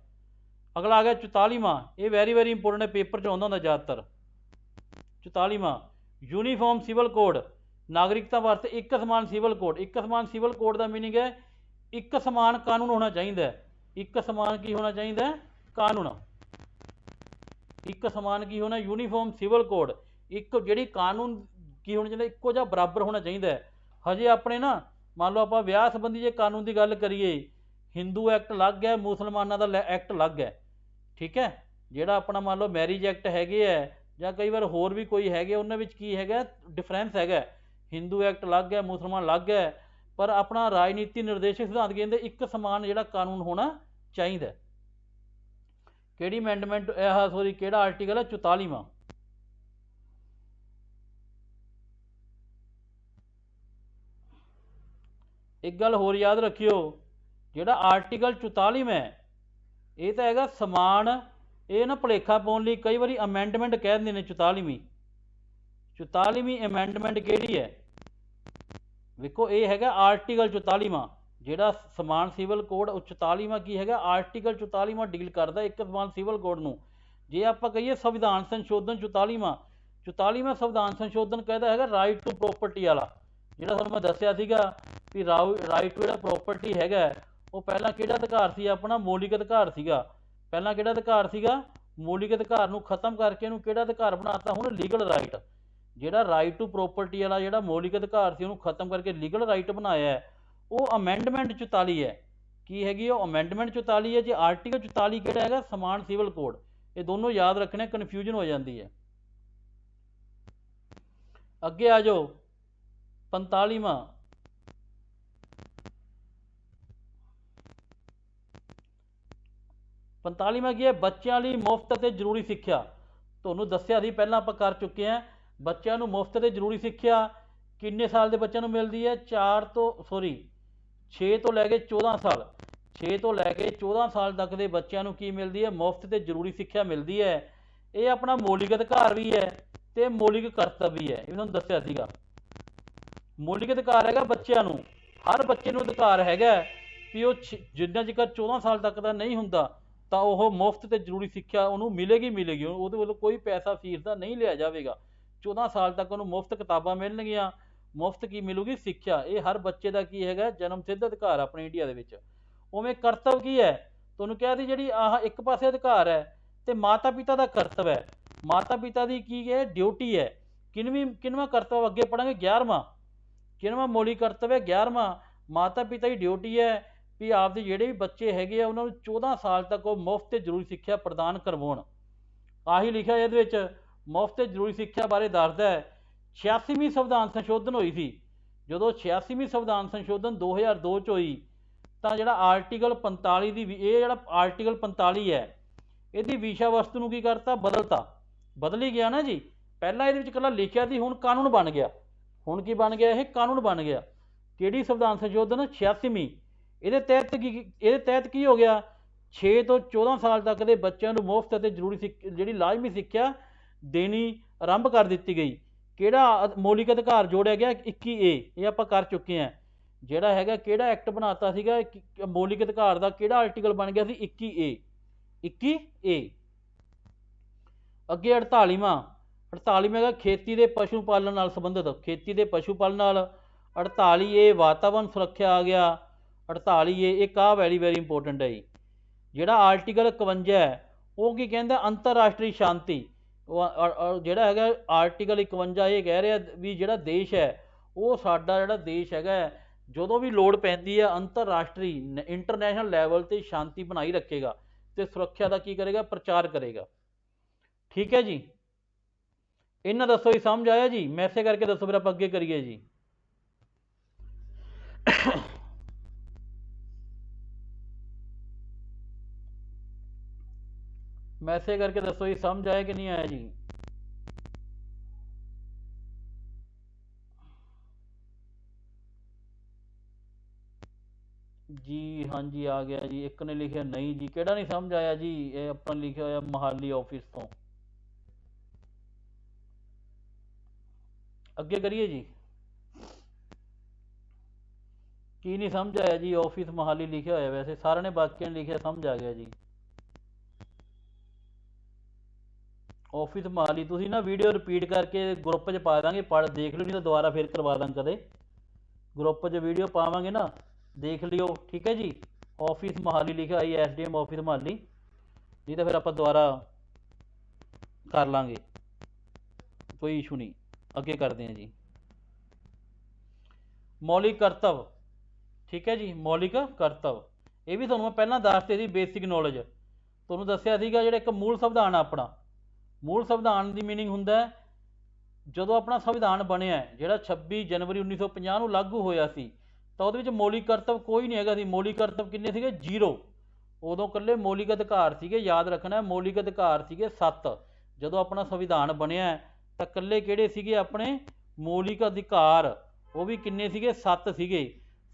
ਅਗਲਾ ਆ ਗਿਆ 44ਵਾਂ, ਇਹ ਵੈਰੀ ਵੈਰੀ ਇੰਪੋਰਟੈਂਟ ਹੈ, ਪੇਪਰ 'ਚ ਆਉਂਦਾ ਹੁੰਦਾ ਜ਼ਿਆਦਾਤਰ। 44ਵਾਂ ਯੂਨੀਫਾਰਮ ਸਿਵਲ ਕੋਡ, ਨਾਗਰਿਕਤਾ ਵਾਸਤੇ ਇੱਕ ਸਮਾਨ ਸਿਵਲ ਕੋਡ। ਇੱਕ ਸਮਾਨ ਸਿਵਲ ਕੋਡ ਦਾ ਮੀਨਿੰਗ ਹੈ ਇੱਕ ਸਮਾਨ ਕਾਨੂੰਨ ਹੋਣਾ ਚਾਹੀਦਾ। ਇੱਕ ਸਮਾਨ ਕੀ ਹੋਣਾ ਚਾਹੀਦਾ, ਕਾਨੂੰਨ। ਇੱਕ ਸਮਾਨ ਕੀ ਹੋਣਾ, ਯੂਨੀਫਾਰਮ ਸਿਵਲ ਕੋਡ। ਇੱਕ ਜਿਹੜੀ ਕਾਨੂੰਨ ਕੀ ਹੋਣਾ ਚਾਹੀਦਾ, ਇੱਕੋ ਜਿਹਾ ਬਰਾਬਰ ਹੋਣਾ ਚਾਹੀਦਾ ਹੈ। ਹਜੇ ਆਪਣੇ ਨਾ ਮੰਨ ਲਓ ਆਪਾਂ ਵਿਆਹ ਸੰਬੰਧੀ ਜੇ ਕਾਨੂੰਨ ਦੀ ਗੱਲ ਕਰੀਏ, ਹਿੰਦੂ ਐਕਟ ਅਲੱਗ ਹੈ, ਮੁਸਲਮਾਨਾਂ ਦਾ ਐਕਟ ਅਲੱਗ ਹੈ, ਠੀਕ ਹੈ। ਜਿਹੜਾ ਆਪਣਾ ਮੰਨ ਲਓ ਮੈਰਿਜ ਐਕਟ ਹੈਗੇ ਹੈ, ਜਾਂ ਕਈ ਵਾਰ ਹੋਰ ਵੀ ਕੋਈ ਹੈਗੇ, ਉਹਨਾਂ ਵਿੱਚ ਕੀ ਹੈਗਾ, ਡਿਫਰੈਂਸ ਹੈਗਾ। ਹਿੰਦੂ ਐਕਟ ਅਲੱਗ ਹੈ, ਮੁਸਲਮਾਨ ਅਲੱਗ ਹੈ, ਪਰ ਆਪਣਾ ਰਾਜਨੀਤੀ ਨਿਰਦੇਸ਼ਕ ਸਿਧਾਂਤ ਕਹਿੰਦੇ ਇੱਕ ਸਮਾਨ ਜਿਹੜਾ ਕਾਨੂੰਨ ਹੋਣਾ ਚਾਹੀਦਾ। ਕਿਹੜੀ ਅਮੈਂਡਮੈਂਟ, ਸੋਰੀ ਕਿਹੜਾ ਆਰਟੀਕਲ ਹੈ, 44ਵਾਂ। ਇੱਕ ਗੱਲ ਹੋਰ ਯਾਦ ਰੱਖਿਓ, ਜਿਹੜਾ ਆਰਟੀਕਲ 44ਵਾਂ ਹੈ ਇਹ ਤਾਂ ਹੈਗਾ ਸਮਾਨ, ਇਹ ਨਾ ਭੁਲੇਖਾ ਪਾਉਣ ਲਈ ਕਈ ਵਾਰੀ ਅਮੈਂਡਮੈਂਟ ਕਹਿ ਦਿੰਦੇ ਨੇ। 44ਵੀਂ ਅਮੈਂਡਮੈਂਟ ਕਿਹੜੀ ਹੈ, ਵੇਖੋ ਇਹ ਹੈਗਾ ਆਰਟੀਕਲ 44ਵਾਂ। ਜਿਹੜਾ ਸਮਾਨ ਸਿਵਲ ਕੋਡ 44ਵਾਂ ਕੀ ਹੈਗਾ, ਆਰਟੀਕਲ 44ਵਾਂ ਡੀਲ ਕਰਦਾ ਇੱਕ ਸਮਾਨ ਸਿਵਲ ਕੋਡ ਨੂੰ। ਜੇ ਆਪਾਂ ਕਹੀਏ ਸੰਵਿਧਾਨ ਸੰਸ਼ੋਧਨ 44ਵਾਂ ਸੰਵਿਧਾਨ ਸੰਸ਼ੋਧਨ ਕਹਿੰਦਾ ਹੈਗਾ ਰਾਈਟ ਟੂ ਪ੍ਰੋਪਰਟੀ ਵਾਲਾ। ਜਿਹੜਾ ਤੁਹਾਨੂੰ ਮੈਂ ਦੱਸਿਆ ਸੀਗਾ ਵੀ ਰਾਈਟ ਟੂ ਜਿਹੜਾ ਪ੍ਰੋਪਰਟੀ ਹੈਗਾ, ਉਹ ਪਹਿਲਾਂ ਕਿਹੜਾ ਅਧਿਕਾਰ ਸੀ, ਆਪਣਾ ਮੌਲਿਕ ਅਧਿਕਾਰ ਸੀਗਾ। ਪਹਿਲਾਂ ਕਿਹੜਾ ਅਧਿਕਾਰ ਸੀਗਾ, ਮੌਲਿਕ ਅਧਿਕਾਰ ਨੂੰ ਖਤਮ ਕਰਕੇ ਇਹਨੂੰ ਕਿਹੜਾ ਅਧਿਕਾਰ ਬਣਾਤਾ ਹੁਣ, ਲੀਗਲ ਰਾਈਟ। ਜਿਹੜਾ ਰਾਈਟ ਟੂ ਪ੍ਰੋਪਰਟੀ ਵਾਲਾ ਜਿਹੜਾ ਮੌਲਿਕ ਅਧਿਕਾਰ ਸੀ ਉਹਨੂੰ ਖਤਮ ਕਰਕੇ ਲੀਗਲ ਰਾਈਟ ਬਣਾਇਆ ਹੈ, ਉਹ ਅਮੈਂਡਮੈਂਟ 44 ਹੈ। ਕੀ ਹੈਗੀ ਉਹ, ਅਮੈਂਡਮੈਂਟ 44 ਹੈ। ਜੇ ਆਰਟੀਕਲ 44 ਕਿਹੜਾ ਹੈਗਾ, ਸਮਾਨ ਸਿਵਲ ਕੋਡ। ਇਹ ਦੋਨੋਂ ਯਾਦ ਰੱਖਣੇ, ਕਨਫਿਊਜ਼ਨ ਹੋ ਜਾਂਦੀ ਹੈ। ਅੱਗੇ ਆ ਜਾਓ 45ਵਾਂ, ਕੀ ਹੈ, ਬੱਚਿਆਂ ਲਈ ਮੁਫਤ ਅਤੇ ਜ਼ਰੂਰੀ ਸਿੱਖਿਆ। ਤੁਹਾਨੂੰ ਦੱਸਿਆ ਸੀ ਪਹਿਲਾਂ, ਆਪਾਂ ਕਰ ਚੁੱਕੇ ਹਾਂ। ਬੱਚਿਆਂ ਨੂੰ ਮੁਫਤ ਅਤੇ ਜ਼ਰੂਰੀ ਸਿੱਖਿਆ ਕਿੰਨੇ ਸਾਲ ਦੇ ਬੱਚਿਆਂ ਨੂੰ ਮਿਲਦੀ ਹੈ, 6 ਤੋਂ ਲੈ ਕੇ 14 ਸਾਲ। 6 ਤੋਂ ਲੈ ਕੇ 14 ਸਾਲ ਤੱਕ ਦੇ ਬੱਚਿਆਂ ਨੂੰ ਕੀ ਮਿਲਦੀ ਹੈ, ਮੁਫਤ ਅਤੇ ਜ਼ਰੂਰੀ ਸਿੱਖਿਆ ਮਿਲਦੀ ਹੈ। ਇਹ ਆਪਣਾ ਮੌਲਿਕ ਅਧਿਕਾਰ ਵੀ ਹੈ ਅਤੇ ਮੌਲਿਕ ਕਰਤੱਵ ਵੀ ਹੈ, ਇਹ ਤੁਹਾਨੂੰ ਦੱਸਿਆ ਸੀਗਾ। ਮੌਲਿਕ ਅਧਿਕਾਰ ਹੈਗਾ ਬੱਚਿਆਂ ਨੂੰ, ਹਰ ਬੱਚੇ ਨੂੰ ਅਧਿਕਾਰ ਹੈਗਾ ਵੀ ਉਹ ਜਿੰਨਾ ਚਿਰ 14 ਸਾਲ ਤੱਕ ਦਾ ਨਹੀਂ ਹੁੰਦਾ ਤਾਂ ਉਹ ਮੁਫਤ ਅਤੇ ਜ਼ਰੂਰੀ ਸਿੱਖਿਆ ਉਹਨੂੰ ਮਿਲੇਗੀ। ਉਹਦੇ ਵੱਲੋਂ ਕੋਈ ਪੈਸਾ ਫੀਸ ਦਾ ਨਹੀਂ ਲਿਆ ਜਾਵੇਗਾ। 14 ਸਾਲ ਤੱਕ ਉਹਨੂੰ ਮੁਫਤ ਕਿਤਾਬਾਂ ਮਿਲਣਗੀਆਂ, ਮੁਫਤ ਕੀ ਮਿਲੂਗੀ, ਸਿੱਖਿਆ। ਇਹ ਹਰ ਬੱਚੇ ਦਾ ਕੀ ਹੈਗਾ, ਜਨਮ ਸਿੱਧ ਅਧਿਕਾਰ ਆਪਣੇ ਇੰਡੀਆ ਦੇ ਵਿੱਚ। ਉਵੇਂ ਕਰਤੱਵ ਕੀ ਹੈ, ਤੁਹਾਨੂੰ ਕਿਹਾ ਸੀ ਜਿਹੜੀ ਆਹ ਇੱਕ ਪਾਸੇ ਅਧਿਕਾਰ ਹੈ ਤੇ ਮਾਤਾ ਪਿਤਾ ਦਾ ਕਰਤੱਵ ਹੈ। ਮਾਤਾ ਪਿਤਾ ਦੀ ਕੀ ਹੈ, ਡਿਊਟੀ ਹੈ। ਕਿੰਨਵਾਂ ਕਰਤੱਵ ਅੱਗੇ ਪੜਾਂਗੇ, 11ਵਾਂ ਮੌਲਿਕ ਕਰਤੱਵ ਹੈ 11ਵਾਂ। ਮਾਤਾ ਪਿਤਾ ਦੀ ਡਿਊਟੀ ਹੈ ਵੀ ਆਪਦੇ ਜਿਹੜੇ ਵੀ ਬੱਚੇ ਹੈਗੇ ਆ ਉਹਨਾਂ ਨੂੰ 14 ਸਾਲ ਤੱਕ ਉਹ ਮੁਫਤ ਤੇ ਜ਼ਰੂਰੀ ਸਿੱਖਿਆ ਪ੍ਰਦਾਨ ਕਰਵਾਉਣ। ਆਹੀ ਲਿਖਿਆ ਇਹਦੇ ਵਿੱਚ, ਮੁਫਤ ਤੇ ਜ਼ਰੂਰੀ ਸਿੱਖਿਆ ਬਾਰੇ ਦੱਸਦਾ ਹੈ। 86ਵੀਂ ਸੰਵਿਧਾਨ ਸੰਸ਼ੋਧਨ ਹੋਈ ਸੀ। ਜਦੋਂ 86ਵੀਂ ਸੰਵਿਧਾਨ ਸੰਸ਼ੋਧਨ 2002 ਚ ਹੋਈ ਤਾਂ ਜਿਹੜਾ ਆਰਟੀਕਲ 45 ਦੀ, ਇਹ ਜਿਹੜਾ ਆਰਟੀਕਲ 45 ਹੈ ਇਹਦੀ ਵਿਸ਼ਾ ਵਸਤੂ ਨੂੰ ਕੀ ਕਰਤਾ, ਬਦਲ ਹੀ ਗਿਆ ਨਾ ਜੀ। ਪਹਿਲਾਂ ਇਹਦੇ ਵਿੱਚ ਇਕੱਲਾ ਲਿਖਿਆ ਸੀ, ਹੁਣ ਕਾਨੂੰਨ ਬਣ ਗਿਆ। ਹੁਣ ਕੀ ਬਣ ਗਿਆ, ਇਹ ਕਾਨੂੰਨ ਬਣ ਗਿਆ। ਕਿਹੜੀ ਸੰਵਿਧਾਨ ਸੰਸ਼ੋਧਨ, 86ਵੀਂ। ਇਹਦੇ ਤਹਿਤ ਕੀ ਹੋ ਗਿਆ, 6 ਤੋਂ 14 ਸਾਲ ਤੱਕ ਦੇ ਬੱਚਿਆਂ ਨੂੰ ਮੁਫਤ ਅਤੇ ਜ਼ਰੂਰੀ ਜਿਹੜੀ ਲਾਜ਼ਮੀ ਸਿੱਖਿਆ ਦੇਣੀ ਆਰੰਭ ਕਰ ਦਿੱਤੀ ਗਈ। ਕਿਹੜਾ ਮੌਲਿਕ ਅਧਿਕਾਰ ਜੋੜਿਆ ਗਿਆ, 21A। ਇਹ ਆਪਾਂ ਕਰ ਚੁੱਕੇ ਹਾਂ। ਜਿਹੜਾ ਹੈਗਾ ਕਿਹੜਾ ਐਕਟ ਬਣਾਤਾ ਸੀਗਾ ਮੌਲਿਕ ਅਧਿਕਾਰ ਦਾ, ਕਿਹੜਾ ਆਰਟੀਕਲ ਬਣ ਗਿਆ ਸੀ, 21A। ਅੱਗੇ 48ਵਾਂ ਹੈਗਾ ਖੇਤੀ ਦੇ ਪਸ਼ੂ ਪਾਲਣ ਨਾਲ ਸੰਬੰਧਿਤ। ਖੇਤੀ ਦੇ ਪਸ਼ੂ ਪਾਲਣ ਨਾਲ 48A। ਵਾਤਾਵਰਨ ਸੁਰੱਖਿਆ ਆ ਗਿਆ 48A। ਇੱਕ ਆਹ ਵੈਰੀ ਵੈਰੀ ਇੰਪੋਰਟੈਂਟ ਹੈ ਜੀ। ਜਿਹੜਾ ਆਰਟੀਕਲ 51 ਹੈ ਉਹ ਕੀ ਕਹਿੰਦਾ, ਅੰਤਰਰਾਸ਼ਟਰੀ ਸ਼ਾਂਤੀ। ਉਹ ਜਿਹੜਾ ਹੈਗਾ ਆਰਟੀਕਲ 51 ਇਹ ਕਹਿ ਰਿਹਾ ਵੀ ਜਿਹੜਾ ਦੇਸ਼ ਹੈ ਉਹ ਸਾਡਾ ਜਿਹੜਾ ਦੇਸ਼ ਹੈਗਾ ਜਦੋਂ ਵੀ ਲੋੜ ਪੈਂਦੀ ਹੈ ਅੰਤਰਰਾਸ਼ਟਰੀ ਇੰਟਰਨੈਸ਼ਨਲ ਲੈਵਲ 'ਤੇ ਸ਼ਾਂਤੀ ਬਣਾਈ ਰੱਖੇਗਾ ਅਤੇ ਸੁਰੱਖਿਆ ਦਾ ਕੀ ਕਰੇਗਾ, ਪ੍ਰਚਾਰ ਕਰੇਗਾ। ਠੀਕ ਹੈ ਜੀ। ਇਹਨਾਂ ਦੱਸੋ ਜੀ, ਸਮਝ ਆਇਆ ਜੀ? ਮੈਸੇਜ ਕਰਕੇ ਦੱਸੋ ਫਿਰ ਆਪਾਂ ਅੱਗੇ ਕਰੀਏ ਜੀ। ਮੈਸੇਜ ਕਰਕੇ ਦੱਸੋ ਜੀ, ਸਮਝ ਆਇਆ ਕਿ ਨਹੀਂ ਆਇਆ ਜੀ? जी हाँ जी आ गया जी। एक ने लिखा नहीं जी, ਕਿਹੜਾ नहीं समझ आया जी। ये अपन लिखा होया मोहाली ऑफिस तो। ਅੱਗੇ करिए जी। ਕੀ नहीं समझ आया जी। ऑफिस मोहाली लिखा होया, वैसे सारे ने बाकियों ने लिखा समझ आ गया जी। ऑफिस मोहाली ਤੁਸੀਂ ਨਾ ਵੀਡੀਓ ਰਿਪੀਟ ਕਰਕੇ ਗਰੁੱਪ 'ਚ ਪਾ ਦਾਂਗੇ, ਪੜ੍ਹ ਦੇਖ ਲਿਓ, ਨਹੀਂ ਤਾਂ ਦੁਬਾਰਾ ਫਿਰ ਕਰਵਾ ਦਾਂ ਕਦੇ। ਗਰੁੱਪ 'ਚ ਵੀਡੀਓ ਪਾਵਾਂਗੇ ਨਾ, ਦੇਖ ਲਿਓ ਠੀਕ ਹੈ ਜੀ। ਆਫਿਸ ਮੋਹਾਲੀ ਲਿਖਿਆ ਹੋਈ ਐਸਡੀਐਮ ਆਫਿਸ ਮੋਹਾਲੀ, ਨਹੀਂ ਤਾਂ ਫਿਰ ਆਪਾਂ ਦੁਬਾਰਾ ਕਰ ਲਾਂਗੇ, ਕੋਈ ਇਸ਼ੂ ਨਹੀਂ। ਅੱਗੇ ਕਰਦੇ ਹਾਂ ਜੀ। ਮੌਲਿਕ ਕਰਤੱਵ, ਠੀਕ ਹੈ ਜੀ। ਮੌਲਿਕ ਕਰਤੱਵ ਇਹ ਵੀ ਤੁਹਾਨੂੰ ਮੈਂ ਪਹਿਲਾਂ ਦੱਸਦੇ ਸੀ, ਬੇਸਿਕ ਨੌਲੇਜ ਤੁਹਾਨੂੰ ਦੱਸਿਆ ਸੀਗਾ। ਜਿਹੜਾ ਇੱਕ ਮੂਲ ਸੰਵਿਧਾਨ ਆ ਆਪਣਾ, ਮੂਲ ਸੰਵਿਧਾਨ ਦੀ ਮੀਨਿੰਗ ਹੁੰਦਾ ਜਦੋਂ ਆਪਣਾ ਸੰਵਿਧਾਨ ਬਣਿਆ, ਜਿਹੜਾ 26 ਜਨਵਰੀ 1950 ਨੂੰ ਲਾਗੂ ਹੋਇਆ ਸੀ, ਤਾਂ ਉਹਦੇ ਵਿੱਚ ਮੌਲਿਕ ਕਰਤੱਵ ਕੋਈ ਨਹੀਂ ਹੈਗਾ ਸੀ। ਮੌਲਿਕ ਕਰਤੱਵ ਕਿੰਨੇ ਸੀਗੇ? 0। ਉਦੋਂ ਇਕੱਲੇ ਮੌਲਿਕ ਅਧਿਕਾਰ ਸੀਗੇ, ਯਾਦ ਰੱਖਣਾ। ਮੌਲਿਕ ਅਧਿਕਾਰ ਸੀਗੇ 7। ਜਦੋਂ ਆਪਣਾ ਸੰਵਿਧਾਨ ਬਣਿਆ ਤਾਂ ਇਕੱਲੇ ਕਿਹੜੇ ਸੀਗੇ ਆਪਣੇ ਮੌਲਿਕ ਅਧਿਕਾਰ? ਉਹ ਵੀ ਕਿੰਨੇ ਸੀਗੇ? 7 ਸੀਗੇ।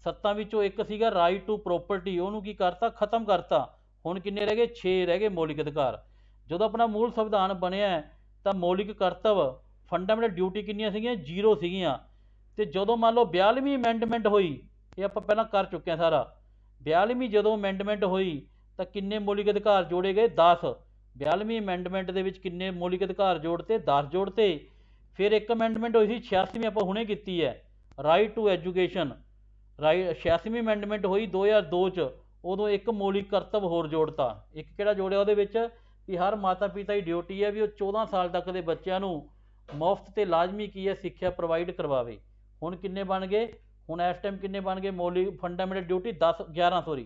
7 ਵਿੱਚੋਂ ਇੱਕ ਸੀਗਾ ਰਾਈਟ ਟੂ ਪ੍ਰੋਪਰਟੀ, ਉਹਨੂੰ ਕੀ ਕਰਤਾ? ਖਤਮ ਕਰਤਾ। ਹੁਣ ਕਿੰਨੇ ਰਹਿ ਗਏ? 6 ਰਹਿ ਗਏ ਮੌਲਿਕ ਅਧਿਕਾਰ। ਜਦੋਂ ਆਪਣਾ ਮੂਲ ਸੰਵਿਧਾਨ ਬਣਿਆ ਤਾਂ ਮੌਲਿਕ ਕਰਤੱਵ, ਫੰਡਾਮੈਂਟਲ ਡਿਊਟੀ ਕਿੰਨੀਆਂ ਸੀਗੀਆਂ? 0 ਸੀਗੀਆਂ। ਤੇ ਜਦੋਂ ਮੰਨ ਲਓ 42ਵੀਂ ਅਮੈਂਡਮੈਂਟ ਹੋਈ, ਇਹ ਆਪਾਂ ਪਹਿਲਾਂ ਕਰ ਚੁੱਕੇ ਹਾਂ ਸਾਰਾ। 42ਵੀਂ ਜਦੋਂ ਅਮੈਂਡਮੈਂਟ ਹੋਈ ਤਾਂ ਕਿੰਨੇ ਮੌਲਿਕ ਅਧਿਕਾਰ ਜੋੜੇ ਗਏ? 10। 42ਵੀਂ ਅਮੈਂਡਮੈਂਟ ਦੇ ਵਿੱਚ ਕਿੰਨੇ ਮੌਲਿਕ ਅਧਿਕਾਰ ਜੋੜਤੇ? 10 ਜੋੜਤੇ। ਫਿਰ ਇੱਕ ਅਮੈਂਡਮੈਂਟ ਹੋਈ ਸੀ 86ਵੀਂ, ਆਪਾਂ ਹੁਣੇ ਕੀਤੀ ਹੈ, ਰਾਈਟ ਟੂ ਐਜੂਕੇਸ਼ਨ। 86ਵੀਂ ਅਮੈਂਡਮੈਂਟ ਹੋਈ 2002 'ਚ, ਉਦੋਂ ਇੱਕ ਮੌਲਿਕ ਕਰਤੱਵ ਹੋਰ ਜੋੜਤਾ। ਇੱਕ ਕਿਹੜਾ ਜੋੜਿਆ ਉਹਦੇ ਵਿੱਚ? ਕਿ ਹਰ ਮਾਤਾ ਪਿਤਾ ਦੀ ਡਿਊਟੀ ਹੈ ਵੀ ਉਹ 14 ਸਾਲ ਤੱਕ ਦੇ ਬੱਚਿਆਂ ਨੂੰ ਮੁਫਤ ਤੇ ਲਾਜ਼ਮੀ ਕੀ ਹੈ? ਸਿੱਖਿਆ ਪ੍ਰੋਵਾਈਡ ਕਰਵਾਵੇ। ਹੁਣ ਕਿੰਨੇ ਬਣ ਗਏ? ਹੁਣ ਇਸ ਟਾਈਮ ਕਿੰਨੇ ਬਣ ਗਏ? ਮੌਲਿਕ ਫੰਡਾਮੈਂਟਲ ਡਿਊਟੀ 11 ਸੌਰੀ,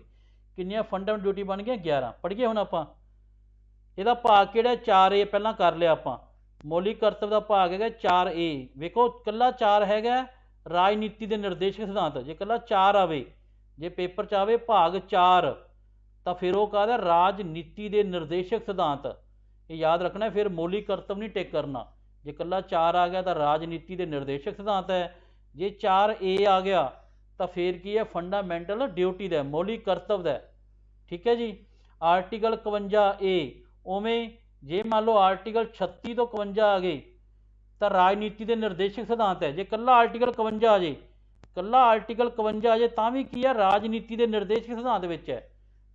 ਕਿੰਨੀਆਂ ਫੰਡਾਮੈਂਟਲ ਡਿਊਟੀ ਬਣ ਗਈਆਂ? 11। ਪੜ੍ਹੀਏ ਹੁਣ ਆਪਾਂ। ਇਹਦਾ ਭਾਗ ਕਿਹੜਾ? 4A ਪਹਿਲਾਂ ਕਰ ਲਿਆ ਆਪਾਂ। ਮੌਲਿਕ ਕਰਤੱਵ ਦਾ ਭਾਗ ਹੈਗਾ 4A। ਵੇਖੋ ਕੱਲਾ 4 ਹੈਗਾ ਰਾਜਨੀਤੀ ਦੇ ਨਿਰਦੇਸ਼ਕ ਸਿਧਾਂਤ। ਜੇ ਕੱਲਾ 4 ਆਵੇ, ਜੇ ਪੇਪਰ 'ਚ ਆਵੇ ਭਾਗ 4, ਤਾਂ ਫਿਰ ਉਹ ਕਾਹਦਾ? ਰਾਜਨੀਤੀ ਦੇ ਨਿਰਦੇਸ਼ਕ ਸਿਧਾਂਤ। ਇਹ ਯਾਦ ਰੱਖਣਾ। ਫਿਰ ਮੌਲਿਕ ਕਰਤੱਵ ਨਹੀਂ ਟਿਕ ਕਰਨਾ। ਜੇ ਕੱਲਾ 4 ਆ ਗਿਆ ਤਾਂ ਰਾਜਨੀਤੀ ਦੇ ਨਿਰਦੇਸ਼ਕ ਸਿਧਾਂਤ ਹੈ। ਜੇ 4A ਆ ਗਿਆ ਤਾਂ ਫਿਰ ਕੀ ਹੈ? ਫੰਡਾਮੈਂਟਲ ਡਿਊਟੀ ਦਾ, ਮੌਲਿਕ ਕਰਤੱਵ ਦਾ। ਠੀਕ ਹੈ ਜੀ। Article 51A। ਉਵੇਂ ਜੇ ਮੰਨ ਲਓ ਆਰਟੀਕਲ 36 ਤੋਂ 51 ਆ ਗਏ ਤਾਂ ਰਾਜਨੀਤੀ ਦੇ ਨਿਰਦੇਸ਼ਕ ਸਿਧਾਂਤ ਹੈ। ਜੇ ਕੱਲਾ ਆਰਟੀਕਲ 51 ਆ ਜੇ, ਕੱਲਾ ਆਰਟੀਕਲ 51 ਆ ਜੇ ਤਾਂ ਵੀ ਕੀ ਹੈ? ਰਾਜਨੀਤੀ ਦੇ ਨਿਰਦੇਸ਼ਕ ਸਿਧਾਂਤ ਵਿੱਚ ਹੈ।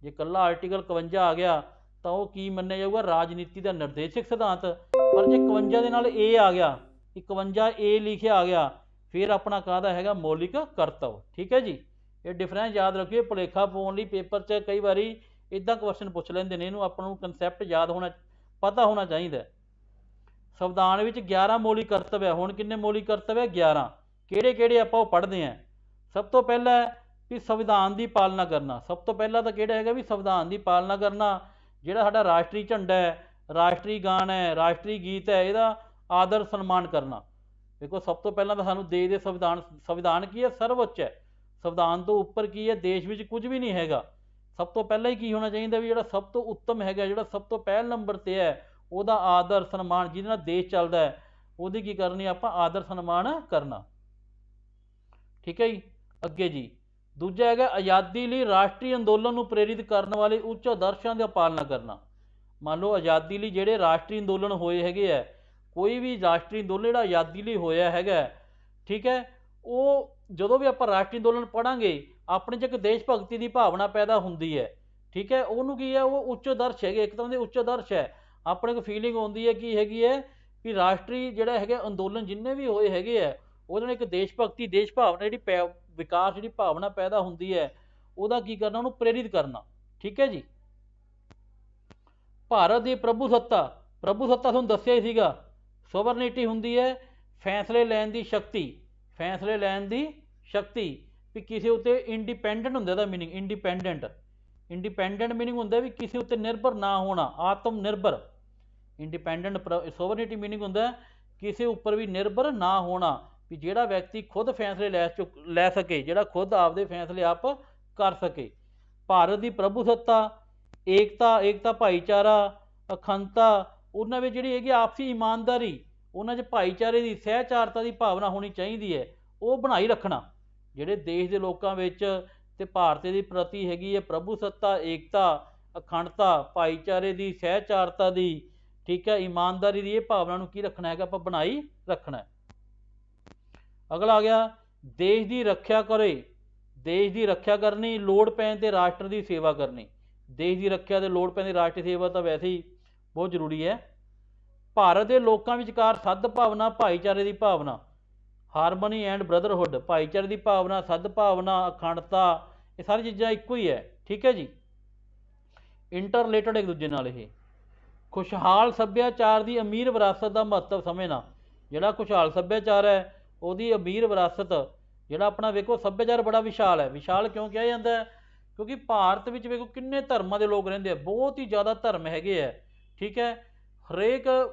ਜੇ ਕੱਲਾ ਆਰਟੀਕਲ 51 ਆ ਗਿਆ ਤਾਂ ਉਹ ਕੀ ਮੰਨਿਆ ਜਾਊਗਾ? ਰਾਜਨੀਤੀ ਦਾ ਨਿਰਦੇਸ਼ਕ ਸਿਧਾਂਤ। ਪਰ ਜੇ 51 ਦੇ ਨਾਲ A ਆ ਗਿਆ, 51A ਲਿਖਿਆ ਆ ਗਿਆ, ਫਿਰ ਆਪਣਾ ਕਾਹਦਾ ਹੈਗਾ? ਮੌਲਿਕ ਕਰਤੱਵ। ਠੀਕ ਹੈ ਜੀ। ਇਹ ਡਿਫਰੈਂਸ ਯਾਦ ਰੱਖਿਓ। ਭੁਲੇਖਾ ਪਾਉਣ ਲਈ ਪੇਪਰ 'ਚ ਕਈ ਵਾਰੀ ਇੱਦਾਂ ਕੁਐਸਚਨ ਪੁੱਛ ਲੈਂਦੇ ਨੇ। ਇਹਨੂੰ ਆਪਾਂ ਨੂੰ ਕਨਸੈਪਟ ਯਾਦ ਹੋਣਾ, ਪਤਾ ਹੋਣਾ ਚਾਹੀਦਾ। ਸੰਵਿਧਾਨ ਵਿੱਚ 11 ਮੌਲਿਕ ਕਰਤੱਵ ਹੈ। ਹੁਣ ਕਿੰਨੇ ਮੌਲਿਕ ਕਰਤੱਵ ਹੈ? 11। ਕਿਹੜੇ ਕਿਹੜੇ ਆਪਾਂ ਉਹ ਪੜ੍ਹਦੇ ਹਾਂ। ਸਭ ਤੋਂ ਪਹਿਲਾਂ ਵੀ ਸੰਵਿਧਾਨ ਦੀ ਪਾਲਣਾ ਕਰਨਾ। ਸਭ ਤੋਂ ਪਹਿਲਾਂ ਤਾਂ ਕਿਹੜਾ ਹੈਗਾ? ਵੀ ਸੰਵਿਧਾਨ ਦੀ ਪਾਲਣਾ ਕਰਨਾ। ਜਿਹੜਾ ਸਾਡਾ ਰਾਸ਼ਟਰੀ ਝੰਡਾ ਹੈ, ਰਾਸ਼ਟਰੀ ਗਾਨ ਹੈ, ਰਾਸ਼ਟਰੀ ਗੀਤ ਹੈ, ਇਹਦਾ ਆਦਰ ਸਨਮਾਨ ਕਰਨਾ। ਦੇਖੋ ਸਭ ਤੋਂ ਪਹਿਲਾਂ ਤਾਂ ਸਾਨੂੰ ਦੇਸ਼ ਦੇ ਸੰਵਿਧਾਨ ਕੀ ਹੈ? ਸਰਵਉੱਚ ਹੈ। ਸੰਵਿਧਾਨ ਤੋਂ ਉੱਪਰ ਕੀ ਹੈ? ਦੇਸ਼ ਵਿੱਚ ਕੁਝ ਵੀ ਨਹੀਂ ਹੈਗਾ। ਸਭ ਤੋਂ ਪਹਿਲਾਂ ਹੀ ਕੀ ਹੋਣਾ ਚਾਹੀਦਾ? ਵੀ ਜਿਹੜਾ ਸਭ ਤੋਂ ਉੱਤਮ ਹੈਗਾ, ਜਿਹੜਾ ਸਭ ਤੋਂ ਪਹਿਲ ਨੰਬਰ 'ਤੇ ਹੈ, ਉਹਦਾ ਆਦਰ ਸਨਮਾਨ, ਜਿਹਦੇ ਨਾਲ ਦੇਸ਼ ਚੱਲਦਾ ਹੈ, ਉਹਦੀ ਕੀ ਕਰਨੀ? ਆਪਾਂ ਆਦਰ ਸਨਮਾਨ ਕਰਨਾ। ਠੀਕ ਹੈ ਜੀ। ਅੱਗੇ ਜੀ ਦੂਜਾ ਹੈਗਾ ਆਜ਼ਾਦੀ ਲਈ ਰਾਸ਼ਟਰੀ ਅੰਦੋਲਨ ਨੂੰ ਪ੍ਰੇਰਿਤ ਕਰਨ ਵਾਲੇ ਉੱਚ ਆਦਰਸ਼ਾਂ ਦੀ ਪਾਲਣਾ ਕਰਨਾ। ਮੰਨ ਲਓ ਆਜ਼ਾਦੀ ਲਈ ਜਿਹੜੇ ਰਾਸ਼ਟਰੀ ਅੰਦੋਲਨ ਹੋਏ ਹੈਗੇ ਹੈ, ਕੋਈ ਵੀ ਰਾਸ਼ਟਰੀ ਅੰਦੋਲਨ ਜਿਹੜਾ ਆਜ਼ਾਦੀ ਲਈ ਹੋਇਆ ਹੈਗਾ, ਠੀਕ ਹੈ, ਉਹ ਜਦੋਂ ਵੀ ਆਪਾਂ ਰਾਸ਼ਟਰੀ ਅੰਦੋਲਨ ਪੜ੍ਹਾਂਗੇ ਆਪਣੇ 'ਚ ਇੱਕ ਦੇਸ਼ ਭਗਤੀ ਦੀ ਭਾਵਨਾ ਪੈਦਾ ਹੁੰਦੀ ਹੈ। ਠੀਕ ਹੈ। ਉਹਨੂੰ ਕੀ ਹੈ? ਉਹ ਉੱਚ ਆਦਰਸ਼ ਹੈਗੇ, ਇੱਕ ਤਰ੍ਹਾਂ ਦੇ ਉੱਚ ਆਦਰਸ਼ ਹੈ। ਆਪਣੇ ਕੋਲ ਫੀਲਿੰਗ ਆਉਂਦੀ ਹੈ ਕੀ ਹੈਗੀ ਹੈ? ਵੀ ਰਾਸ਼ਟਰੀ ਜਿਹੜਾ ਹੈਗਾ ਅੰਦੋਲਨ ਜਿੰਨੇ ਵੀ ਹੋਏ ਹੈਗੇ ਹੈ, ਉਹਦੇ ਨਾਲ ਇੱਕ ਦੇਸ਼ ਭਗਤੀ, ਦੇਸ਼ ਭਾਵਨਾ ਜਿਹੜੀ ਵਿਕਾਸ ਜਿਹੜੀ ਭਾਵਨਾ ਪੈਦਾ ਹੁੰਦੀ ਹੈ, ਉਹਦਾ ਕੀ ਕਰਨਾ? ਉਹਨੂੰ ਪ੍ਰੇਰਿਤ ਕਰਨਾ। ਠੀਕ ਹੈ ਜੀ। ਭਾਰਤ ਦੀ ਪ੍ਰਭੂ ਸੱਤਾ, ਪ੍ਰਭੂ ਸੱਤਾ ਤੁਹਾਨੂੰ ਦੱਸਿਆ ਹੀ ਸੀਗਾ। ਸੋਵਰਨਿਟੀ ਹੁੰਦੀ ਹੈ ਫੈਸਲੇ ਲੈਣ ਦੀ ਸ਼ਕਤੀ, ਫੈਸਲੇ ਲੈਣ ਦੀ ਸ਼ਕਤੀ। ਵੀ ਕਿਸੇ ਉੱਤੇ ਇੰਡੀਪੈਂਡੈਂਟ ਹੁੰਦਾ, ਇਹਦਾ ਮੀਨਿੰਗ ਇੰਡੀਪੈਂਡੈਂਟ। ਇੰਡੀਪੈਂਡੈਂਟ ਮੀਨਿੰਗ ਹੁੰਦਾ ਵੀ ਕਿਸੇ ਉੱਤੇ ਨਿਰਭਰ ਨਾ ਹੋਣਾ, ਆਤਮ ਨਿਰਭਰ। ਇੰਡੀਪੈਂਡੈਂਟ ਸੋਵਰਨਿਟੀ ਮੀਨਿੰਗ ਹੁੰਦਾ ਕਿਸੇ ਉੱਪਰ ਵੀ ਨਿਰਭਰ ਨਾ ਹੋਣਾ, ਵੀ ਜਿਹੜਾ ਵਿਅਕਤੀ ਖੁਦ ਫੈਸਲੇ ਲੈ ਸਕੇ, ਜਿਹੜਾ ਖੁਦ ਆਪਦੇ ਫੈਸਲੇ ਆਪ ਕਰ ਸਕੇ। ਭਾਰਤ ਦੀ ਪ੍ਰਭੂ ਸੱਤਾ, ਏਕਤਾ ਭਾਈਚਾਰਾ, ਅਖੰਡਤਾ, ਉਹਨਾਂ ਵਿੱਚ ਜਿਹੜੀ ਹੈਗੀ ਆਪਸੀ ਇਮਾਨਦਾਰੀ, ਉਹਨਾਂ 'ਚ ਭਾਈਚਾਰੇ ਦੀ, ਸਹਿਚਾਰਤਾ ਦੀ ਭਾਵਨਾ ਹੋਣੀ ਚਾਹੀਦੀ ਹੈ, ਉਹ ਬਣਾਈ ਰੱਖਣਾ। ਜਿਹੜੇ ਦੇਸ਼ ਦੇ ਲੋਕਾਂ ਵਿੱਚ ਤੇ ਭਾਰਤ ਦੀ ਪ੍ਰਤੀ ਹੈਗੀ ਹੈ ਪ੍ਰਭੂ ਸੱਤਾ, ਏਕਤਾ, ਅਖੰਡਤਾ, ਭਾਈਚਾਰੇ ਦੀ, ਸਹਿਚਾਰਤਾ ਦੀ, ਠੀਕ ਹੈ, ਈਮਾਨਦਾਰੀ ਦੀ, ਇਹ ਭਾਵਨਾ ਨੂੰ ਕੀ ਰੱਖਣਾ ਹੈਗਾ ਆਪਾਂ ਬਣਾਈ ਰੱਖਣਾ। ਅਗਲਾ ਆ ਗਿਆ ਦੇਸ਼ ਦੀ ਰੱਖਿਆ ਕਰੇ, ਦੇਸ਼ ਦੀ ਰੱਖਿਆ ਕਰਨੀ, ਲੋੜ ਪੈਣ ਤੇ ਰਾਸ਼ਟਰ ਦੀ ਸੇਵਾ ਕਰਨੀ। ਦੇਸ਼ ਦੀ ਰੱਖਿਆ ਤੇ ਲੋੜ ਪੈਣ ਤੇ ਰਾਸ਼ਟਰੀ ਸੇਵਾ ਤਾਂ ਵੈਸੇ ਹੀ ਬਹੁਤ ਜ਼ਰੂਰੀ ਹੈ। ਭਾਰਤ ਦੇ ਲੋਕਾਂ ਵਿਚਕਾਰ ਸਦਭਾਵਨਾ, ਭਾਈਚਾਰੇ ਦੀ ਭਾਵਨਾ, ਹਾਰਮਨੀ ਐਂਡ ਬ੍ਰਦਰਹੁੱਡ, ਭਾਈਚਾਰੇ ਦੀ ਭਾਵਨਾ, ਸਦਭਾਵਨਾ, ਅਖੰਡਤਾ, ਇਹ ਸਾਰੀ ਚੀਜ਼ਾਂ ਇੱਕੋ ਹੀ ਹੈ, ਠੀਕ ਹੈ ਜੀ, ਇੰਟਰ ਰਿਲੇਟਡ ਇੱਕ ਦੂਜੇ ਨਾਲ। ਇਹ ਖੁਸ਼ਹਾਲ ਸੱਭਿਆਚਾਰ ਦੀ ਅਮੀਰ ਵਿਰਾਸਤ ਦਾ ਮਹੱਤਵ ਸਮਝਣਾ। ਜਿਹੜਾ ਖੁਸ਼ਹਾਲ ਸੱਭਿਆਚਾਰ ਹੈ ਉਹਦੀ ਅਮੀਰ ਵਿਰਾਸਤ, ਜਿਹੜਾ ਆਪਣਾ ਵੇਖੋ ਸੱਭਿਆਚਾਰ ਬੜਾ ਵਿਸ਼ਾਲ ਹੈ। ਵਿਸ਼ਾਲ ਕਿਉਂ ਕਿਹਾ ਜਾਂਦਾ ਹੈ? ਕਿਉਂਕਿ ਭਾਰਤ ਵਿੱਚ ਵੇਖੋ ਕਿੰਨੇ ਧਰਮਾਂ ਦੇ ਲੋਕ ਰਹਿੰਦੇ ਆ, ਬਹੁਤ ਹੀ ਜ਼ਿਆਦਾ ਧਰਮ ਹੈਗੇ ਆ, ਠੀਕ ਹੈ। ਹਰੇਕ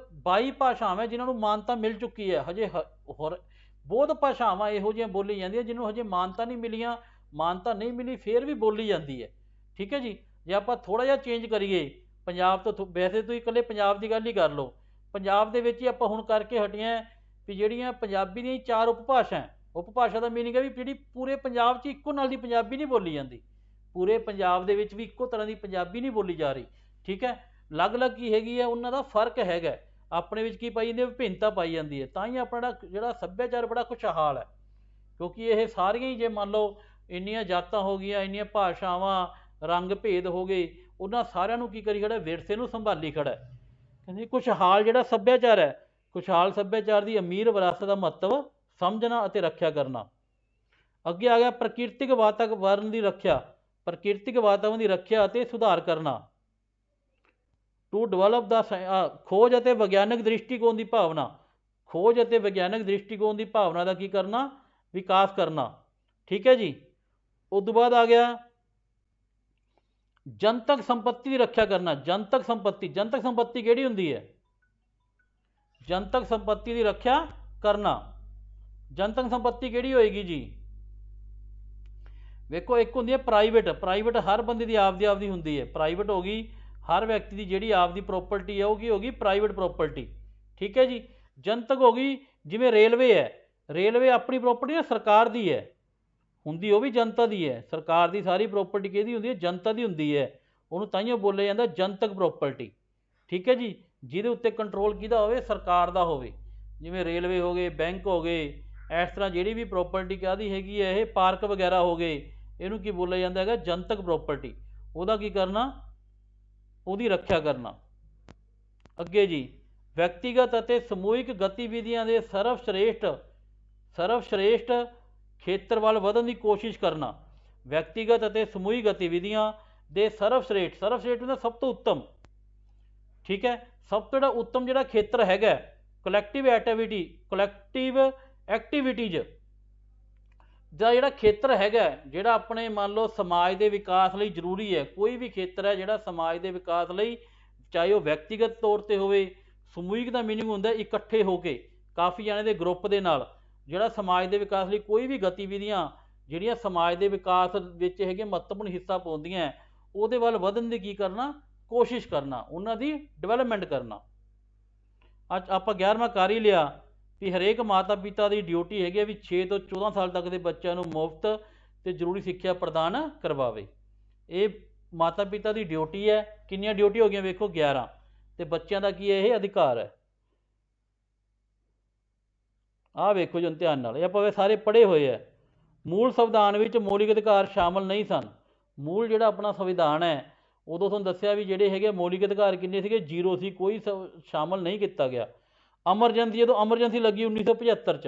22 ਭਾਸ਼ਾਵਾਂ ਜਿਨ੍ਹਾਂ ਨੂੰ ਮਾਨਤਾ ਮਿਲ ਚੁੱਕੀ ਹੈ। ਹਜੇ ਹੋਰ ਬਹੁਤ ਭਾਸ਼ਾਵਾਂ ਇਹੋ ਜਿਹੀਆਂ ਬੋਲੀ ਜਾਂਦੀਆਂ ਜਿਹਨੂੰ ਹਜੇ ਮਾਨਤਾ ਨਹੀਂ ਮਿਲੀਆਂ, ਮਾਨਤਾ ਨਹੀਂ ਮਿਲੀ ਫਿਰ ਵੀ ਬੋਲੀ ਜਾਂਦੀ ਹੈ, ਠੀਕ ਹੈ ਜੀ। ਜੇ ਆਪਾਂ ਥੋੜ੍ਹਾ ਜਿਹਾ ਚੇਂਜ ਕਰੀਏ ਪੰਜਾਬ ਤੋਂ, ਵੈਸੇ ਤੁਸੀਂ ਇਕੱਲੇ ਪੰਜਾਬ ਦੀ ਗੱਲ ਹੀ ਕਰ ਲਓ, ਪੰਜਾਬ ਦੇ ਵਿੱਚ ਹੀ ਆਪਾਂ ਹੁਣ ਕਰਕੇ ਹਟੀਆਂ ਵੀ ਜਿਹੜੀਆਂ ਪੰਜਾਬੀ ਦੀਆਂ 4 ਉਪਭਾਸ਼ਾ। ਉਪਭਾਸ਼ਾ ਦਾ ਮੀਨਿੰਗ ਹੈ ਵੀ ਜਿਹੜੀ ਪੂਰੇ ਪੰਜਾਬ 'ਚ ਇੱਕੋ ਨਾਲ ਦੀ ਪੰਜਾਬੀ ਨਹੀਂ ਬੋਲੀ ਜਾਂਦੀ, ਪੂਰੇ ਪੰਜਾਬ ਦੇ ਵਿੱਚ ਵੀ ਇੱਕੋ ਤਰ੍ਹਾਂ ਦੀ ਪੰਜਾਬੀ ਨਹੀਂ ਬੋਲੀ ਜਾ ਰਹੀ, ਠੀਕ ਹੈ। ਅਲੱਗ-ਅਲੱਗ ਕੀ ਹੈਗੀ ਹੈ, ਉਹਨਾਂ ਦਾ ਫਰਕ ਹੈਗਾ, ਆਪਣੇ ਵਿੱਚ ਕੀ ਪਾਈ ਜਾਂਦੀ ਹੈ, ਵਿਭਿੰਨਤਾ ਪਾਈ ਜਾਂਦੀ ਹੈ। ਤਾਂ ਹੀ ਆਪਣਾ ਜਿਹੜਾ ਸੱਭਿਆਚਾਰ ਬੜਾ ਖੁਸ਼ਹਾਲ ਹੈ, ਕਿਉਂਕਿ ਇਹ ਸਾਰੀਆਂ ਹੀ ਜੇ ਮੰਨ ਲਓ ਇੰਨੀਆਂ ਜਾਤਾਂ ਹੋ ਗਈਆਂ, ਇੰਨੀਆਂ ਭਾਸ਼ਾਵਾਂ, ਰੰਗ ਭੇਦ ਹੋ ਗਏ, ਉਹਨਾਂ ਸਾਰਿਆਂ ਨੂੰ ਕੀ ਕਰੀ ਖੜਾ, ਵਿਰਸੇ ਨੂੰ ਸੰਭਾਲੀ ਖੜਾ। ਕਹਿੰਦੇ ਖੁਸ਼ਹਾਲ ਜਿਹੜਾ ਸੱਭਿਆਚਾਰ ਹੈ, ਖੁਸ਼ਹਾਲ ਸੱਭਿਆਚਾਰ ਦੀ ਅਮੀਰ ਵਿਰਾਸਤ ਦਾ ਮਹੱਤਵ ਸਮਝਣਾ ਅਤੇ ਰੱਖਿਆ ਕਰਨਾ। ਅੱਗੇ ਆ ਗਿਆ ਪ੍ਰਕਿਰਤਿਕ ਵਾਤਾਵਰਨ ਦੀ ਰੱਖਿਆ, ਪ੍ਰਕਿਰਤਿਕ ਵਾਤਾਵਰਨ ਦੀ ਰੱਖਿਆ ਅਤੇ ਸੁਧਾਰ ਕਰਨਾ। ਟੂ ਡਿਵੈਲਪ ਦਾ ਖੋਜ ਅਤੇ ਵਿਗਿਆਨਕ ਦ੍ਰਿਸ਼ਟੀਕੋਣ ਦੀ ਭਾਵਨਾ, ਖੋਜ ਅਤੇ ਵਿਗਿਆਨਕ ਦ੍ਰਿਸ਼ਟੀਕੋਣ ਦੀ ਭਾਵਨਾ ਦਾ ਕੀ ਕਰਨਾ, ਵਿਕਾਸ ਕਰਨਾ, ਠੀਕ ਹੈ ਜੀ। ਉਸ ਤੋਂ ਬਾਅਦ ਆ ਗਿਆ ਜਨਤਕ ਸੰਪत्ति ਦੀ ਰੱਖਿਆ ਕਰਨਾ। ਜਨਤਕ ਸੰਪत्ति, ਜਨਤਕ ਸੰਪत्ति ਕਿਹੜੀ ਹੁੰਦੀ ਹੈ? ਜਨਤਕ ਸੰਪत्ति ਦੀ ਰੱਖਿਆ ਕਰਨਾ। ਜਨਤਕ ਸੰਪत्ति ਕਿਹੜੀ ਹੋਏਗੀ ਜੀ? ਵੇਖੋ ਇੱਕ ਹੁੰਦੀ ਹੈ ਪ੍ਰਾਈਵੇਟ, ਪ੍ਰਾਈਵੇਟ ਹਰ ਬੰਦੇ ਦੀ ਆਪਦੀ ਹੁੰਦੀ ਹੈ, ਪ੍ਰਾਈਵੇਟ ਹੋ ਗਈ ਹਰ ਵਿਅਕਤੀ ਦੀ ਜਿਹੜੀ ਆਪਦੀ ਪ੍ਰੋਪਰਟੀ ਹੈ ਉਹ ਕੀ ਹੋ ਗਈ, ਪ੍ਰਾਈਵੇਟ ਪ੍ਰੋਪਰਟੀ, ਠੀਕ ਹੈ ਜੀ। ਜਨਤਕ ਹੋ ਗਈ ਜਿਵੇਂ ਰੇਲਵੇ ਹੈ, ਰੇਲਵੇ ਆਪਣੀ ਪ੍ਰੋਪਰਟੀ ਨਾ ਸਰਕਾਰ ਦੀ ਹੈ, ਹੁੰਦੀ ਉਹ ਵੀ ਜਨਤਾ ਦੀ ਹੈ। ਸਰਕਾਰ ਦੀ ਸਾਰੀ ਪ੍ਰੋਪਰਟੀ ਕਿਹਦੀ ਹੁੰਦੀ ਹੈ? ਜਨਤਾ ਦੀ ਹੁੰਦੀ ਹੈ। ਉਹਨੂੰ ਤਾਂਹੀਓ ਬੋਲਿਆ ਜਾਂਦਾ ਜਨਤਕ ਪ੍ਰੋਪਰਟੀ, ਠੀਕ ਹੈ ਜੀ। ਜਿਹਦੇ ਉੱਤੇ ਕੰਟਰੋਲ ਕਿਹਦਾ ਹੋਵੇ? ਸਰਕਾਰ ਦਾ ਹੋਵੇ। ਜਿਵੇਂ ਰੇਲਵੇ ਹੋ ਗਏ, ਬੈਂਕ ਹੋ ਗਏ, ਇਸ ਤਰ੍ਹਾਂ ਜਿਹੜੀ ਵੀ ਪ੍ਰੋਪਰਟੀ ਕਾਹਦੀ ਹੈਗੀ ਹੈ, ਇਹ ਪਾਰਕ ਵਗੈਰਾ ਹੋ ਗਏ, ਇਹਨੂੰ ਕੀ ਬੋਲਿਆ ਜਾਂਦਾ ਹੈਗਾ? ਜਨਤਕ ਪ੍ਰੋਪਰਟੀ। ਉਹਦਾ ਕੀ ਕਰਨਾ? ਉਹਦੀ ਰੱਖਿਆ ਕਰਨਾ। ਅੱਗੇ ਜੀ ਵਿਅਕਤੀਗਤ ਅਤੇ ਸਮੂਹਿਕ ਗਤੀਵਿਧੀਆਂ ਦੇ ਸਰਵਸ਼੍ਰੇਸ਼ਟ ਖੇਤਰ ਵੱਲ ਵਧਣ ਦੀ ਕੋਸ਼ਿਸ਼ ਕਰਨਾ। ਵਿਅਕਤੀਗਤ ਅਤੇ ਸਮੂਹਿਕ ਗਤੀਵਿਧੀਆਂ ਦੇ ਸਰਵਸ਼੍ਰੇਸ਼ਟ, ਸਰਵਸ਼੍ਰੇਸ਼ਟ ਹੁੰਦਾ ਸਭ ਤੋਂ ਉੱਤਮ, ਠੀਕ ਹੈ। ਸਭ ਤੋਂ ਜਿਹੜਾ ਉੱਤਮ ਜਿਹੜਾ ਖੇਤਰ ਹੈਗਾ, ਕਲੈਕਟਿਵ ਐਕਟੀਵਿਟੀਜ਼ ਦਾ ਜਿਹੜਾ ਖੇਤਰ ਹੈਗਾ, ਜਿਹੜਾ ਆਪਣੇ ਮੰਨ ਲਓ ਸਮਾਜ ਦੇ ਵਿਕਾਸ ਲਈ ਜ਼ਰੂਰੀ ਹੈ। ਕੋਈ ਵੀ ਖੇਤਰ ਹੈ ਜਿਹੜਾ ਸਮਾਜ ਦੇ ਵਿਕਾਸ ਲਈ, ਚਾਹੇ ਉਹ ਵਿਅਕਤੀਗਤ ਤੌਰ 'ਤੇ ਹੋਵੇ, ਸਮੂਹਿਕ ਦਾ ਮੀਨਿੰਗ ਹੁੰਦਾ ਇਕੱਠੇ ਹੋ ਕੇ, ਕਾਫੀ ਜਣੇ ਦੇ ਗਰੁੱਪ ਦੇ ਨਾਲ, ਜਿਹੜਾ ਸਮਾਜ ਦੇ ਵਿਕਾਸ ਲਈ ਕੋਈ ਵੀ ਗਤੀਵਿਧੀਆਂ ਜਿਹੜੀਆਂ ਸਮਾਜ ਦੇ ਵਿਕਾਸ ਵਿੱਚ ਹੈਗੇ ਮਹੱਤਵਪੂਰਨ ਹਿੱਸਾ ਪਾਉਂਦੀਆਂ, ਉਹਦੇ ਵੱਲ ਵਧਣ ਦੀ ਕੀ ਕਰਨਾ? ਕੋਸ਼ਿਸ਼ ਕਰਨਾ, ਉਹਨਾਂ ਦੀ ਡਿਵੈਲਪਮੈਂਟ ਕਰਨਾ। ਅੱਜ ਆਪਾਂ 11ਵਾਂ ਕਰ ਹੀ ਲਿਆ ਵੀ ਹਰੇਕ ਮਾਤਾ ਪਿਤਾ ਦੀ ਡਿਊਟੀ ਹੈਗੀ ਹੈ ਵੀ 6 ਤੋਂ 14 ਸਾਲ ਤੱਕ ਦੇ ਬੱਚਿਆਂ ਨੂੰ ਮੁਫਤ ਅਤੇ ਜ਼ਰੂਰੀ ਸਿੱਖਿਆ ਪ੍ਰਦਾਨ ਕਰਵਾਵੇ। ਇਹ ਮਾਤਾ ਪਿਤਾ ਦੀ ਡਿਊਟੀ ਹੈ। ਕਿੰਨੀਆਂ ਡਿਊਟੀ ਹੋ ਗਈਆਂ ਵੇਖੋ? 11। ਅਤੇ ਬੱਚਿਆਂ ਦਾ ਕੀ ਹੈ? ਇਹ ਅਧਿਕਾਰ ਹੈ। ਆਹ ਵੇਖੋ ਜੀ ਧਿਆਨ ਨਾਲ, ਇਹ ਆਪਾਂ ਸਾਰੇ ਪੜ੍ਹੇ ਹੋਏ ਹੈ। ਮੂਲ ਸੰਵਿਧਾਨ ਵਿੱਚ ਮੌਲਿਕ ਅਧਿਕਾਰ ਸ਼ਾਮਲ ਨਹੀਂ ਸਨ। ਮੂਲ ਜਿਹੜਾ ਆਪਣਾ ਸੰਵਿਧਾਨ ਹੈ, ਉਦੋਂ ਤੁਹਾਨੂੰ ਦੱਸਿਆ ਵੀ ਜਿਹੜੇ ਹੈਗੇ ਮੌਲਿਕ ਅਧਿਕਾਰ ਕਿੰਨੇ ਸੀਗੇ? 0 ਸੀ, ਕੋਈ ਸ਼ਾਮਲ ਨਹੀਂ ਕੀਤਾ ਗਿਆ। ਐਮਰਜੈਂਸੀ, ਜਦੋਂ ਐਮਰਜੈਂਸੀ ਲੱਗੀ 1975 'ਚ,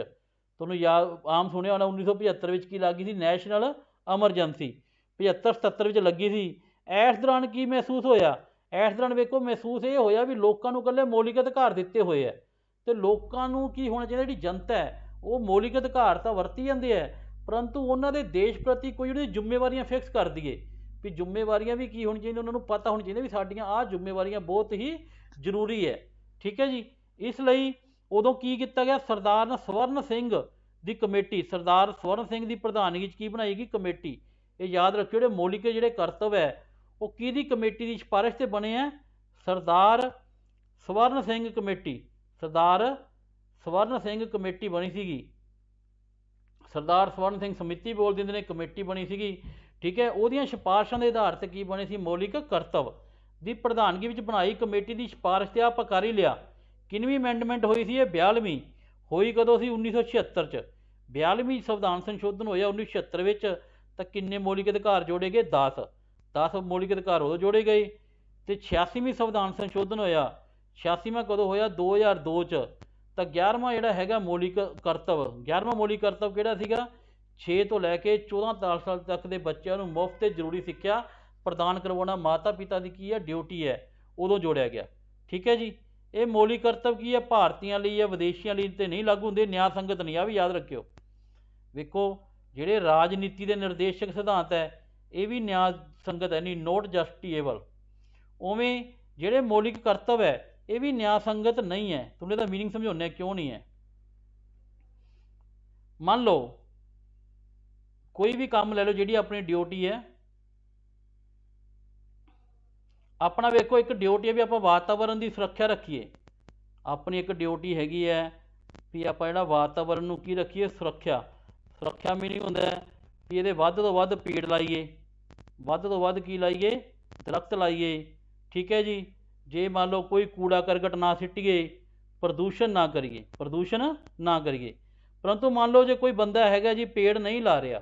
ਤੁਹਾਨੂੰ ਯਾਦ ਆਮ ਸੁਣਿਆ ਹੋਣਾ, 1975 ਵਿੱਚ ਕੀ ਲੱਗੀ ਸੀ? ਨੈਸ਼ਨਲ ਐਮਰਜੈਂਸੀ 75-77 ਵਿੱਚ ਲੱਗੀ ਸੀ। ਇਸ ਦੌਰਾਨ ਕੀ ਮਹਿਸੂਸ ਹੋਇਆ? ਇਸ ਦੌਰਾਨ ਵੇਖੋ ਮਹਿਸੂਸ ਇਹ ਹੋਇਆ ਵੀ ਲੋਕਾਂ ਨੂੰ ਇਕੱਲੇ ਮੌਲਿਕ ਅਧਿਕਾਰ ਦਿੱਤੇ ਹੋਏ ਹੈ, ਅਤੇ ਲੋਕਾਂ ਨੂੰ ਕੀ ਹੋਣਾ ਚਾਹੀਦਾ? ਜਿਹੜੀ ਜਨਤਾ ਹੈ ਉਹ ਮੌਲਿਕ ਅਧਿਕਾਰ ਤਾਂ ਵਰਤੀ ਜਾਂਦੇ ਹੈ, ਪਰੰਤੂ ਉਹਨਾਂ ਦੇ ਦੇਸ਼ ਪ੍ਰਤੀ ਕੋਈ ਉਹਦੀ ਜ਼ਿੰਮੇਵਾਰੀਆਂ ਫਿਕਸ ਕਰ ਦਈਏ ਵੀ ਜ਼ਿੰਮੇਵਾਰੀਆਂ ਵੀ ਕੀ ਹੋਣੀ ਚਾਹੀਦੀਆਂ, ਉਹਨਾਂ ਨੂੰ ਪਤਾ ਹੋਣੀ ਚਾਹੀਦਾ ਵੀ ਸਾਡੀਆਂ ਆਹ ਜ਼ਿੰਮੇਵਾਰੀਆਂ ਬਹੁਤ ਹੀ ਜ਼ਰੂਰੀ ਹੈ, ਠੀਕ ਹੈ ਜੀ। ਇਸ ਲਈ ਉਦੋਂ ਕੀ ਕੀਤਾ ਗਿਆ? ਸਰਦਾਰ ਸਵਰਨ ਸਿੰਘ ਦੀ ਕਮੇਟੀ, ਸਰਦਾਰ ਸਵਰਨ ਸਿੰਘ ਦੀ ਪ੍ਰਧਾਨਗੀ 'ਚ ਕੀ ਬਣਾਈ ਗਈ? ਕਮੇਟੀ। ਇਹ ਯਾਦ ਰੱਖਿਓ, ਜਿਹੜੇ ਮੌਲਿਕ ਜਿਹੜੇ ਕਰਤੱਵ ਹੈ ਉਹ ਕਿਹਦੀ ਕਮੇਟੀ ਦੀ ਸਿਫਾਰਿਸ਼ 'ਤੇ ਬਣੇ ਹੈ? ਸਰਦਾਰ ਸਵਰਨ ਸਿੰਘ ਕਮੇਟੀ, ਸਰਦਾਰ ਸਵਰਨ ਸਿੰਘ ਕਮੇਟੀ ਬਣੀ ਸੀਗੀ। ਸਰਦਾਰ ਸਵਰਨ ਸਿੰਘ ਸਮਿਤੀ ਬੋਲ ਦਿੰਦੇ ਨੇ, ਕਮੇਟੀ ਬਣੀ ਸੀਗੀ, ठीक है। ਉਹਦੀਆਂ ਸਿਫਾਰਸ਼ਾਂ ਦੇ ਆਧਾਰ 'ਤੇ ਕੀ ਬਣੇ ਸੀ, ਮੌਲਿਕ ਕਰਤੱਵ ਦੀ ਪ੍ਰਧਾਨਗੀ ਵਿੱਚ ਬਣਾਈ ਕਮੇਟੀ ਦੀ ਸਿਫਾਰਿਸ਼ 'ਤੇ ਆਪਾਂ ਕਰ ਹੀ ਲਿਆ। ਕਿੰਨਵੀਂ ਅਮੈਂਡਮੈਂਟ ਹੋਈ ਸੀ ਇਹ, 42ਵੀਂ। ਹੋਈ ਕਦੋਂ ਸੀ, 1976 'ਚ। 42ਵੀਂ ਸੰਵਿਧਾਨ ਸੰਸ਼ੋਧਨ ਹੋਇਆ 1976 ਵਿੱਚ। ਤਾਂ ਕਿੰਨੇ ਮੌਲਿਕ ਅਧਿਕਾਰ ਜੋੜੇ ਗਏ, 10 ਮੌਲਿਕ ਅਧਿਕਾਰ ਉਦੋਂ ਜੋੜੇ ਗਏ। ਅਤੇ 86ਵੀਂ ਸੰਵਿਧਾਨ ਸੰਸ਼ੋਧਨ ਹੋਇਆ, 86ਵਾਂ ਕਦੋਂ ਹੋਇਆ, 2002 'ਚ। ਤਾਂ 11ਵਾਂ ਜਿਹੜਾ ਹੈਗਾ ਮੌਲਿਕ ਕਰਤੱਵ, 11ਵਾਂ ਮੌਲਿਕ ਕਰਤੱਵ ਕਿਹੜਾ ਸੀਗਾ, 6 ਤੋਂ ਲੈ ਕੇ 14 ਸਾਲ ਤੱਕ ਦੇ ਬੱਚਿਆਂ ਨੂੰ ਮੁਫਤ ਅਤੇ ਜ਼ਰੂਰੀ ਸਿੱਖਿਆ ਪ੍ਰਦਾਨ ਕਰਵਾਉਣਾ ਮਾਤਾ ਪਿਤਾ ਦੀ ਕੀ ਹੈ, ਡਿਊਟੀ ਹੈ, ਉਦੋਂ ਜੋੜਿਆ ਗਿਆ। ਠੀਕ ਹੈ ਜੀ। ਇਹ ਮੌਲਿਕ ਕਰਤੱਵ ਕੀ ਹੈ, ਭਾਰਤੀਆਂ ਲਈ ਹੈ, ਵਿਦੇਸ਼ੀਆਂ ਲਈ ਤੇ ਨਹੀਂ ਲਾਗੂ ਹੁੰਦੇ, ਨਿਆਂ ਸੰਗਤ ਨਹੀਂ। ਆ ਵੀ ਯਾਦ ਰੱਖਿਓ। ਵੇਖੋ ਜਿਹੜੇ ਰਾਜਨੀਤੀ ਦੇ ਨਿਰਦੇਸ਼ਕ ਸਿਧਾਂਤ ਹੈ ਇਹ ਵੀ ਨਿਆਂ ਸੰਗਤ ਹੈ, ਨਹੀਂ ਨੋਟ ਜਸਟੀਏਬਲ। ਉਵੇਂ ਜਿਹੜੇ ਮੌਲਿਕ ਕਰਤੱਵ ਹੈ ਇਹ ਵੀ ਨਿਆਂ ਸੰਗਤ ਨਹੀਂ ਹੈ। ਤੁਹਾਨੂੰ ਇਹਦਾ ਮੀਨਿੰਗ ਸਮਝਾਉਂਦੇ ਕਿਉਂ ਨਹੀਂ ਹੈ। ਮੰਨ ਲਓ ਕੋਈ ਵੀ ਕੰਮ ਲੈ ਲਓ, ਜਿਹੜੀ ਆਪਣੀ ਡਿਊਟੀ ਹੈ, ਆਪਣਾ ਵੇਖੋ ਇੱਕ ਡਿਊਟੀ ਹੈ ਵੀ ਆਪਾਂ ਵਾਤਾਵਰਨ ਦੀ ਸੁਰੱਖਿਆ ਰੱਖੀਏ। ਆਪਣੀ ਇੱਕ ਡਿਊਟੀ ਹੈਗੀ ਹੈ ਵੀ ਆਪਾਂ ਜਿਹੜਾ ਵਾਤਾਵਰਨ ਨੂੰ ਕੀ ਰੱਖੀਏ, ਸੁਰੱਖਿਆ ਮੀਨਿੰਗ ਹੁੰਦਾ ਵੀ ਇਹਦੇ ਵੱਧ ਤੋਂ ਵੱਧ ਪੇੜ ਲਾਈਏ, ਵੱਧ ਤੋਂ ਵੱਧ ਕੀ ਲਾਈਏ, ਦਰਖਤ ਲਾਈਏ। ਠੀਕ ਹੈ ਜੀ। ਜੇ ਮੰਨ ਲਓ ਕੋਈ ਕੂੜਾ ਕਰਕਟ ਨਾ ਸਿੱਟੀਏ, ਪ੍ਰਦੂਸ਼ਣ ਨਾ ਕਰੀਏ। ਪਰੰਤੂ ਮੰਨ ਲਓ ਜੇ ਕੋਈ ਬੰਦਾ ਹੈਗਾ ਜੀ ਪੇੜ ਨਹੀਂ ਲਾ ਰਿਹਾ,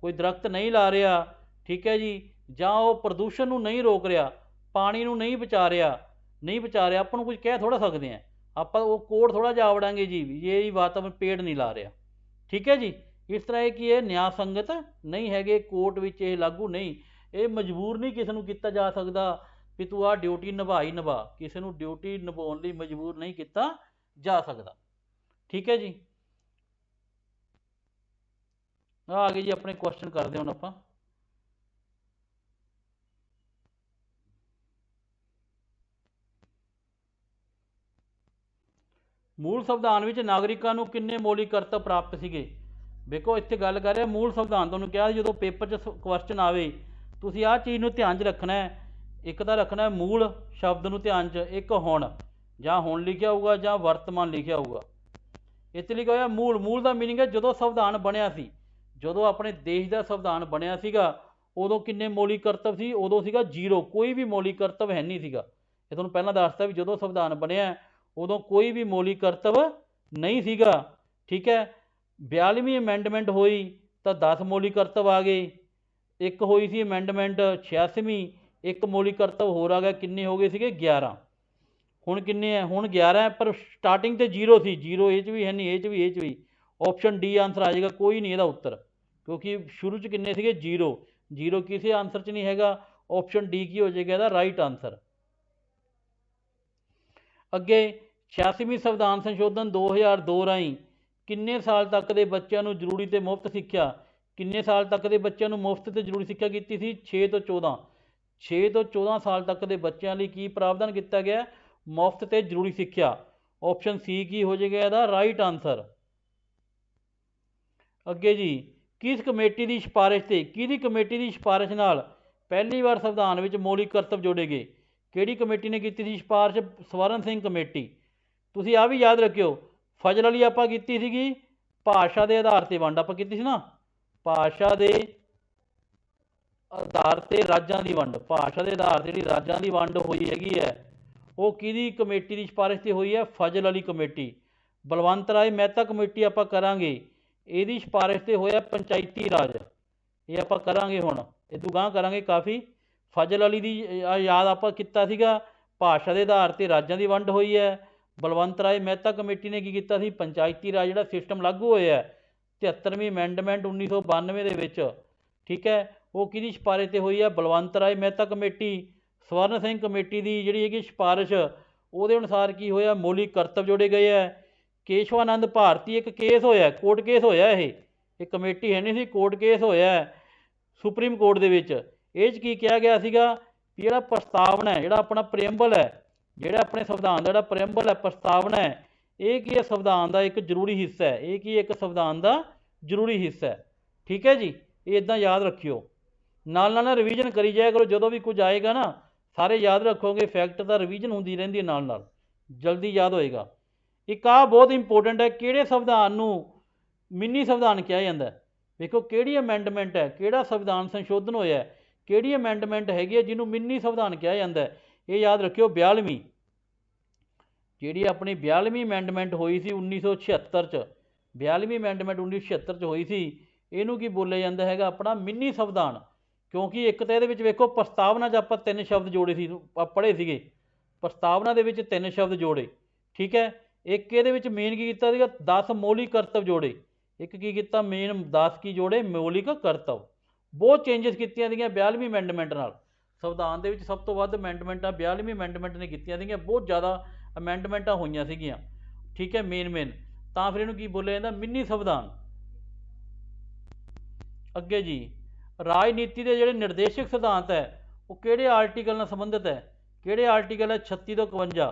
ਕੋਈ ਦਰਖਤ ਨਹੀਂ ਲਾ ਰਿਹਾ, ਠੀਕ ਹੈ ਜੀ, ਜਾਂ ਉਹ ਪ੍ਰਦੂਸ਼ਣ ਨੂੰ ਨਹੀਂ ਰੋਕ ਰਿਹਾ, ਪਾਣੀ ਨੂੰ ਨਹੀਂ ਬਚਾ ਰਿਹਾ, ਆਪਾਂ ਨੂੰ ਕੁਝ ਕਹਿ ਥੋੜ੍ਹਾ ਸਕਦੇ ਹਾਂ। ਆਪਾਂ ਉਹ ਕੋਡ ਥੋੜ੍ਹਾ ਜਿਹਾ ਆਵੜਾਂਗੇ ਜੀ ਵੀ ਇਹ ਵਾਤਾਵਰਨ ਪੇੜ ਨਹੀਂ ਲਾ ਰਿਹਾ। ਠੀਕ ਹੈ ਜੀ। ਇਸ ਤਰ੍ਹਾਂ ਇਹ ਕੀ ਹੈ, ਨਿਆਂ ਸੰਗਤ ਨਹੀਂ ਹੈਗੇ, ਕੋਰਟ ਵਿੱਚ ਇਹ ਲਾਗੂ ਨਹੀਂ। ਇਹ ਮਜਬੂਰ ਨਹੀਂ ਕਿਸੇ ਨੂੰ ਕੀਤਾ ਜਾ ਸਕਦਾ ਵੀ ਤੂੰ ਆਹ ਡਿਊਟੀ ਨਿਭਾ ਹੀ ਨਿਭਾ। ਕਿਸੇ ਨੂੰ ਡਿਊਟੀ ਨਿਭਾਉਣ ਲਈ ਮਜਬੂਰ ਨਹੀਂ ਕੀਤਾ ਜਾ ਸਕਦਾ। ਠੀਕ ਹੈ ਜੀ। ਆ ਗਏ ਜੀ ਆਪਣੇ ਕੁਐਸਚਨ ਕਰਦੇ ਹੁਣ ਆਪਾਂ। ਮੂਲ ਸੰਵਿਧਾਨ ਵਿੱਚ ਨਾਗਰਿਕਾਂ ਨੂੰ ਕਿੰਨੇ ਮੌਲਿਕ ਕਰਤੱਵ ਪ੍ਰਾਪਤ ਸੀਗੇ। ਵੇਖੋ ਇੱਥੇ ਗੱਲ ਕਰ ਰਿਹਾ ਮੂਲ ਸੰਵਿਧਾਨ। ਤੁਹਾਨੂੰ ਕਿਹਾ ਜਦੋਂ ਪੇਪਰ 'ਚ ਕੁਐਸਚਨ ਆਵੇ ਤੁਸੀਂ ਆਹ ਚੀਜ਼ ਨੂੰ ਧਿਆਨ 'ਚ ਰੱਖਣਾ ਹੈ। ਇੱਕ ਤਾਂ ਰੱਖਣਾ ਮੂਲ ਸ਼ਬਦ ਨੂੰ ਧਿਆਨ 'ਚ, ਇੱਕ ਹੁਣ, ਜਾਂ ਹੁਣ ਲਿਖਿਆ ਹੋਊਗਾ ਜਾਂ ਵਰਤਮਾਨ ਲਿਖਿਆ ਹੋਊਗਾ। ਇੱਥੇ ਲਿਖਿਆ ਹੋਇਆ ਮੂਲ ਦਾ ਮੀਨਿੰਗ ਹੈ ਜਦੋਂ ਸੰਵਿਧਾਨ ਬਣਿਆ ਸੀ, ਜਦੋਂ ਆਪਣੇ ਦੇਸ਼ ਦਾ ਸੰਵਿਧਾਨ ਬਣਿਆ ਸੀਗਾ ਉਦੋਂ ਕਿੰਨੇ ਮੌਲਿਕ ਕਰਤੱਵ ਸੀ, ਉਦੋਂ ਸੀਗਾ 0। ਕੋਈ ਵੀ ਮੌਲਿਕ ਕਰਤੱਵ ਹੈ ਨਹੀਂ ਸੀਗਾ। ਇਹ ਤੁਹਾਨੂੰ ਪਹਿਲਾਂ ਦੱਸਤਾ ਵੀ ਜਦੋਂ ਸੰਵਿਧਾਨ ਬਣਿਆ ਉਦੋਂ ਕੋਈ ਵੀ ਮੌਲਿਕ ਕਰਤੱਵ ਨਹੀਂ ਸੀਗਾ। ਠੀਕ ਹੈ। 42ਵੀਂ ਅਮੈਂਡਮੈਂਟ ਹੋਈ ਤਾਂ 10 ਮੌਲਿਕ ਕਰਤੱਵ ਆ ਗਏ। ਇੱਕ ਹੋਈ ਸੀ ਅਮੈਂਡਮੈਂਟ 86ਵੀਂ, ਇੱਕ ਮੌਲਿਕ ਕਰਤੱਵ ਹੋਰ ਆ ਗਿਆ। ਕਿੰਨੇ ਹੋ ਗਏ ਸੀਗੇ, 11। ਹੁਣ ਕਿੰਨੇ ਹੈ, ਹੁਣ 11 ਹੈ, ਪਰ ਸਟਾਰਟਿੰਗ ਤੇ 0 ਸੀ। 0 ਇਹ 'ਚ ਵੀ ਹੈ ਨਹੀਂ, ਇਹ 'ਚ ਵੀ। ਆਪਸ਼ਨ ਡੀ ਆਨਸਰ ਆ ਜਾਏਗਾ, ਕੋਈ ਨਹੀਂ ਇਹਦਾ ਉੱਤਰ, ਕਿਉਂਕਿ ਸ਼ੁਰੂ 'ਚ ਕਿੰਨੇ ਸੀਗੇ, 0 ਕਿਸੇ ਆਨਸਰ 'ਚ ਨਹੀਂ ਹੈਗਾ। ਆਪਸ਼ਨ ਡੀ ਕੀ ਹੋ ਜਾਏਗਾ ਇਹਦਾ ਰਾਈਟ ਆਨਸਰ। ਅੱਗੇ 86ਵੀਂ ਸੰਵਿਧਾਨ ਸੰਸ਼ੋਧਨ 2002 ਰਾਹੀਂ ਕਿੰਨੇ ਸਾਲ ਤੱਕ ਦੇ ਬੱਚਿਆਂ ਨੂੰ ਜ਼ਰੂਰੀ ਤੇ ਮੁਫਤ ਸਿੱਖਿਆ, ਕਿੰਨੇ ਸਾਲ ਤੱਕ ਦੇ ਬੱਚਿਆਂ ਨੂੰ ਮੁਫਤ ਤੇ ਜ਼ਰੂਰੀ ਸਿੱਖਿਆ ਕੀਤੀ ਸੀ, 6 ਤੋਂ 14 ਸਾਲ ਤੱਕ ਦੇ ਬੱਚਿਆਂ ਲਈ ਕੀ ਪ੍ਰਾਵਧਾਨ ਕੀਤਾ ਗਿਆ, ਮੁਫਤ ਤੇ ਜ਼ਰੂਰੀ ਸਿੱਖਿਆ। ਆਪਸ਼ਨ ਸੀ ਕੀ ਹੋ ਜਾਏਗਾ ਇਹਦਾ ਰਾਈਟ ਆਨਸਰ। ਅੱਗੇ ਜੀ ਕਿਸ ਕਮੇਟੀ ਦੀ ਸਿਫਾਰਿਸ਼ ਤੇ, ਕਿਹਦੀ ਕਮੇਟੀ ਦੀ ਸਿਫਾਰਿਸ਼ ਨਾਲ ਪਹਿਲੀ ਵਾਰ ਸੰਵਿਧਾਨ ਵਿੱਚ ਮੌਲਿਕ ਕਰਤੱਵ ਜੋੜੇ ਗਏ। ਕਿਹੜੀ ਕਮੇਟੀ ਨੇ ਕੀਤੀ ਸੀ ਸਿਫਾਰਿਸ਼, ਸਵਰਨ ਸਿੰਘ ਕਮੇਟੀ। ਤੁਸੀਂ ਆ ਵੀ ਯਾਦ ਰੱਖਿਓ, ਫਜ਼ਲ ਵਾਲੀ ਆਪਾਂ ਕੀਤੀ ਸੀਗੀ ਭਾਸ਼ਾ ਦੇ ਆਧਾਰ 'ਤੇ ਵੰਡ, ਆਪਾਂ ਕੀਤੀ ਸੀ ਨਾ, ਭਾਸ਼ਾ ਦੇ ਆਧਾਰ 'ਤੇ ਰਾਜਾਂ ਦੀ ਵੰਡ। ਭਾਸ਼ਾ ਦੇ ਆਧਾਰ 'ਤੇ ਜਿਹੜੀ ਰਾਜਾਂ ਦੀ ਵੰਡ ਹੋਈ ਹੈਗੀ ਹੈ ਉਹ ਕਿਹਦੀ ਕਮੇਟੀ ਦੀ ਸਿਫਾਰਿਸ਼ 'ਤੇ ਹੋਈ ਹੈ, ਫਜ਼ਲ ਵਾਲੀ ਕਮੇਟੀ। ਬਲਵੰਤ ਰਾਏ ਮਹਿਤਾ ਕਮੇਟੀ ਆਪਾਂ ਕਰਾਂਗੇ, ਇਹਦੀ ਸਿਫਾਰਿਸ਼ 'ਤੇ ਹੋਇਆ ਪੰਚਾਇਤੀ ਰਾਜ। ਇਹ ਆਪਾਂ ਕਰਾਂਗੇ ਹੁਣ, ਇਹ ਤੋਂ ਗਾਂਹ ਕਰਾਂਗੇ ਕਾਫੀ। ਫਜ਼ਲ ਵਾਲੀ ਦੀ ਯਾਦ ਆਪਾਂ ਕੀਤਾ ਸੀਗਾ, ਭਾਸ਼ਾ ਦੇ ਆਧਾਰ 'ਤੇ ਰਾਜਾਂ ਦੀ ਵੰਡ ਹੋਈ ਹੈ। ਬਲਵੰਤ ਰਾਏ ਮਹਿਤਾ ਕਮੇਟੀ ਨੇ ਕੀ ਕੀਤਾ ਸੀ, ਪੰਚਾਇਤੀ ਰਾਜ ਜਿਹੜਾ ਸਿਸਟਮ ਲਾਗੂ ਹੋਇਆ 73ਵੀਂ ਅਮੈਂਡਮੈਂਟ 1992 ਦੇ ਵਿੱਚ। ਠੀਕ ਹੈ। ਉਹ ਕਿਹਦੀ ਸਿਫਾਰਿਸ਼ 'ਤੇ ਹੋਈ ਹੈ, ਬਲਵੰਤ ਰਾਏ ਮਹਿਤਾ ਕਮੇਟੀ। ਸਵਰਨ ਸਿੰਘ ਕਮੇਟੀ ਦੀ ਜਿਹੜੀ ਹੈਗੀ ਸਿਫਾਰਿਸ਼, ਉਹਦੇ ਅਨੁਸਾਰ ਕੀ ਹੋਇਆ, ਮੌਲਿਕ ਕਰਤੱਵ ਜੋੜੇ ਗਏ ਹੈ। ਕੇਸ਼ਵਾਨੰਦ ਭਾਰਤੀ ਇੱਕ ਕੇਸ ਹੋਇਆ, ਕੋਰਟ ਕੇਸ ਹੋਇਆ। ਇਹ ਕਮੇਟੀ ਹੈ ਨਹੀਂ ਸੀ, ਕੋਰਟ ਕੇਸ ਹੋਇਆ ਸੁਪਰੀਮ ਕੋਰਟ ਦੇ ਵਿੱਚ। ਇਹ 'ਚ ਕੀ ਕਿਹਾ ਗਿਆ ਸੀਗਾ ਵੀ ਜਿਹੜਾ ਪ੍ਰਸਤਾਵਨਾ ਹੈ, ਜਿਹੜਾ ਆਪਣਾ ਪ੍ਰੀਐਂਬਲ ਹੈ, ਜਿਹੜਾ ਆਪਣੇ ਸੰਵਿਧਾਨ ਦਾ ਜਿਹੜਾ ਪ੍ਰੀਐਂਬਲ ਹੈ, ਪ੍ਰਸਤਾਵਨਾ ਹੈ, ਇਹ ਕੀ ਹੈ, ਸੰਵਿਧਾਨ ਦਾ ਇੱਕ ਜ਼ਰੂਰੀ ਹਿੱਸਾ ਹੈ। ਇਹ ਕੀ ਇੱਕ ਸੰਵਿਧਾਨ ਦਾ ਜ਼ਰੂਰੀ ਹਿੱਸਾ ਹੈ। ਠੀਕ ਹੈ ਜੀ। ਇਹ ਇੱਦਾਂ ਯਾਦ ਰੱਖਿਓ, ਨਾਲ ਰਿਵੀਜ਼ਨ ਕਰੀ ਜਾਇਆ ਕਰੋ। ਜਦੋਂ ਵੀ ਕੁਝ ਆਏਗਾ ਨਾ ਸਾਰੇ ਯਾਦ ਰੱਖੋਗੇ। ਫੈਕਟ ਤਾਂ ਰਿਵੀਜ਼ਨ ਹੁੰਦੀ ਰਹਿੰਦੀ ਹੈ, ਨਾਲ ਜਲਦੀ ਯਾਦ ਹੋਏਗਾ। ਇੱਕ ਆਹ ਬਹੁਤ ਇੰਪੋਰਟੈਂਟ ਹੈ, ਕਿਹੜੇ ਸੰਵਿਧਾਨ ਨੂੰ ਮਿੰਨੀ ਸੰਵਿਧਾਨ ਕਿਹਾ ਜਾਂਦਾ ਹੈ। ਵੇਖੋ ਕਿਹੜੀ ਅਮੈਂਡਮੈਂਟ ਹੈ, ਕਿਹੜਾ ਸੰਵਿਧਾਨ ਸੰਸ਼ੋਧਨ ਹੋਇਆ ਹੈ, ਕਿਹੜੀ ਅਮੈਂਡਮੈਂਟ ਹੈਗੀ ਹੈ ਜਿਹਨੂੰ ਮਿੰਨੀ ਸੰਵਿਧਾਨ ਕਿਹਾ ਜਾਂਦਾ ਹੈ। ਇਹ ਯਾਦ ਰੱਖਿਓ 42ਵੀਂ, ਜਿਹੜੀ ਆਪਣੀ 42ਵੀਂ ਅਮੈਂਡਮੈਂਟ ਹੋਈ ਸੀ 1976 'ਚ, 42ਵੀਂ ਅਮੈਂਡਮੈਂਟ 1976 'ਚ ਹੋਈ ਸੀ, ਇਹਨੂੰ ਕੀ ਬੋਲਿਆ ਜਾਂਦਾ ਹੈਗਾ ਆਪਣਾ ਮਿੰਨੀ ਸੰਵਿਧਾਨ। ਕਿਉਂਕਿ ਇੱਕ ਤਾਂ ਇਹਦੇ ਵਿੱਚ ਵੇਖੋ ਪ੍ਰਸਤਾਵਨਾ 'ਚ ਆਪਾਂ 3 ਸ਼ਬਦ ਜੋੜੇ ਸੀ, ਪੜ੍ਹੇ ਸੀਗੇ, ਪ੍ਰਸਤਾਵਨਾ ਦੇ ਵਿੱਚ 3 ਸ਼ਬਦ ਜੋੜੇ, ਠੀਕ ਹੈ। ਇੱਕ ਇਹਦੇ ਵਿੱਚ ਮੇਨ ਕੀ ਕੀਤਾ ਸੀਗਾ 10 ਮੌਲਿਕ ਕਰਤੱਵ ਜੋੜੇ, ਇੱਕ ਕੀ ਕੀਤਾ ਮੇਨ 10 ਕੀ ਜੋੜੇ ਮੌਲਿਕ ਕਰਤੱਵ। ਬਹੁਤ ਚੇਂਜਸ ਕੀਤੀਆਂ ਸੀਗੀਆਂ 42ਵੀਂ ਅਮੈਂਡਮੈਂਟ ਨਾਲ। ਸੰਵਿਧਾਨ ਦੇ ਵਿੱਚ ਸਭ ਤੋਂ ਵੱਧ ਅਮੈਂਡਮੈਂਟਾਂ 42ਵੀਂ ਅਮੈਂਡਮੈਂਟ ਨੇ ਕੀਤੀਆਂ ਸੀਗੀਆਂ, ਬਹੁਤ ਜ਼ਿਆਦਾ ਅਮੈਂਡਮੈਂਟਾਂ ਹੋਈਆਂ ਸੀਗੀਆਂ, ਠੀਕ ਹੈ, ਮੇਨ ਤਾਂ ਫਿਰ ਇਹਨੂੰ ਕੀ ਬੋਲਿਆ ਜਾਂਦਾ ਮਿੰਨੀ ਸੰਵਿਧਾਨ। ਅੱਗੇ ਜੀ ਰਾਜਨੀਤੀ ਦੇ ਜਿਹੜੇ ਨਿਰਦੇਸ਼ਕ ਸਿਧਾਂਤ ਹੈ ਉਹ ਕਿਹੜੇ ਆਰਟੀਕਲ ਨਾਲ ਸੰਬੰਧਿਤ ਹੈ, ਕਿਹੜੇ ਆਰਟੀਕਲ ਹੈ 36 ਤੋਂ 51,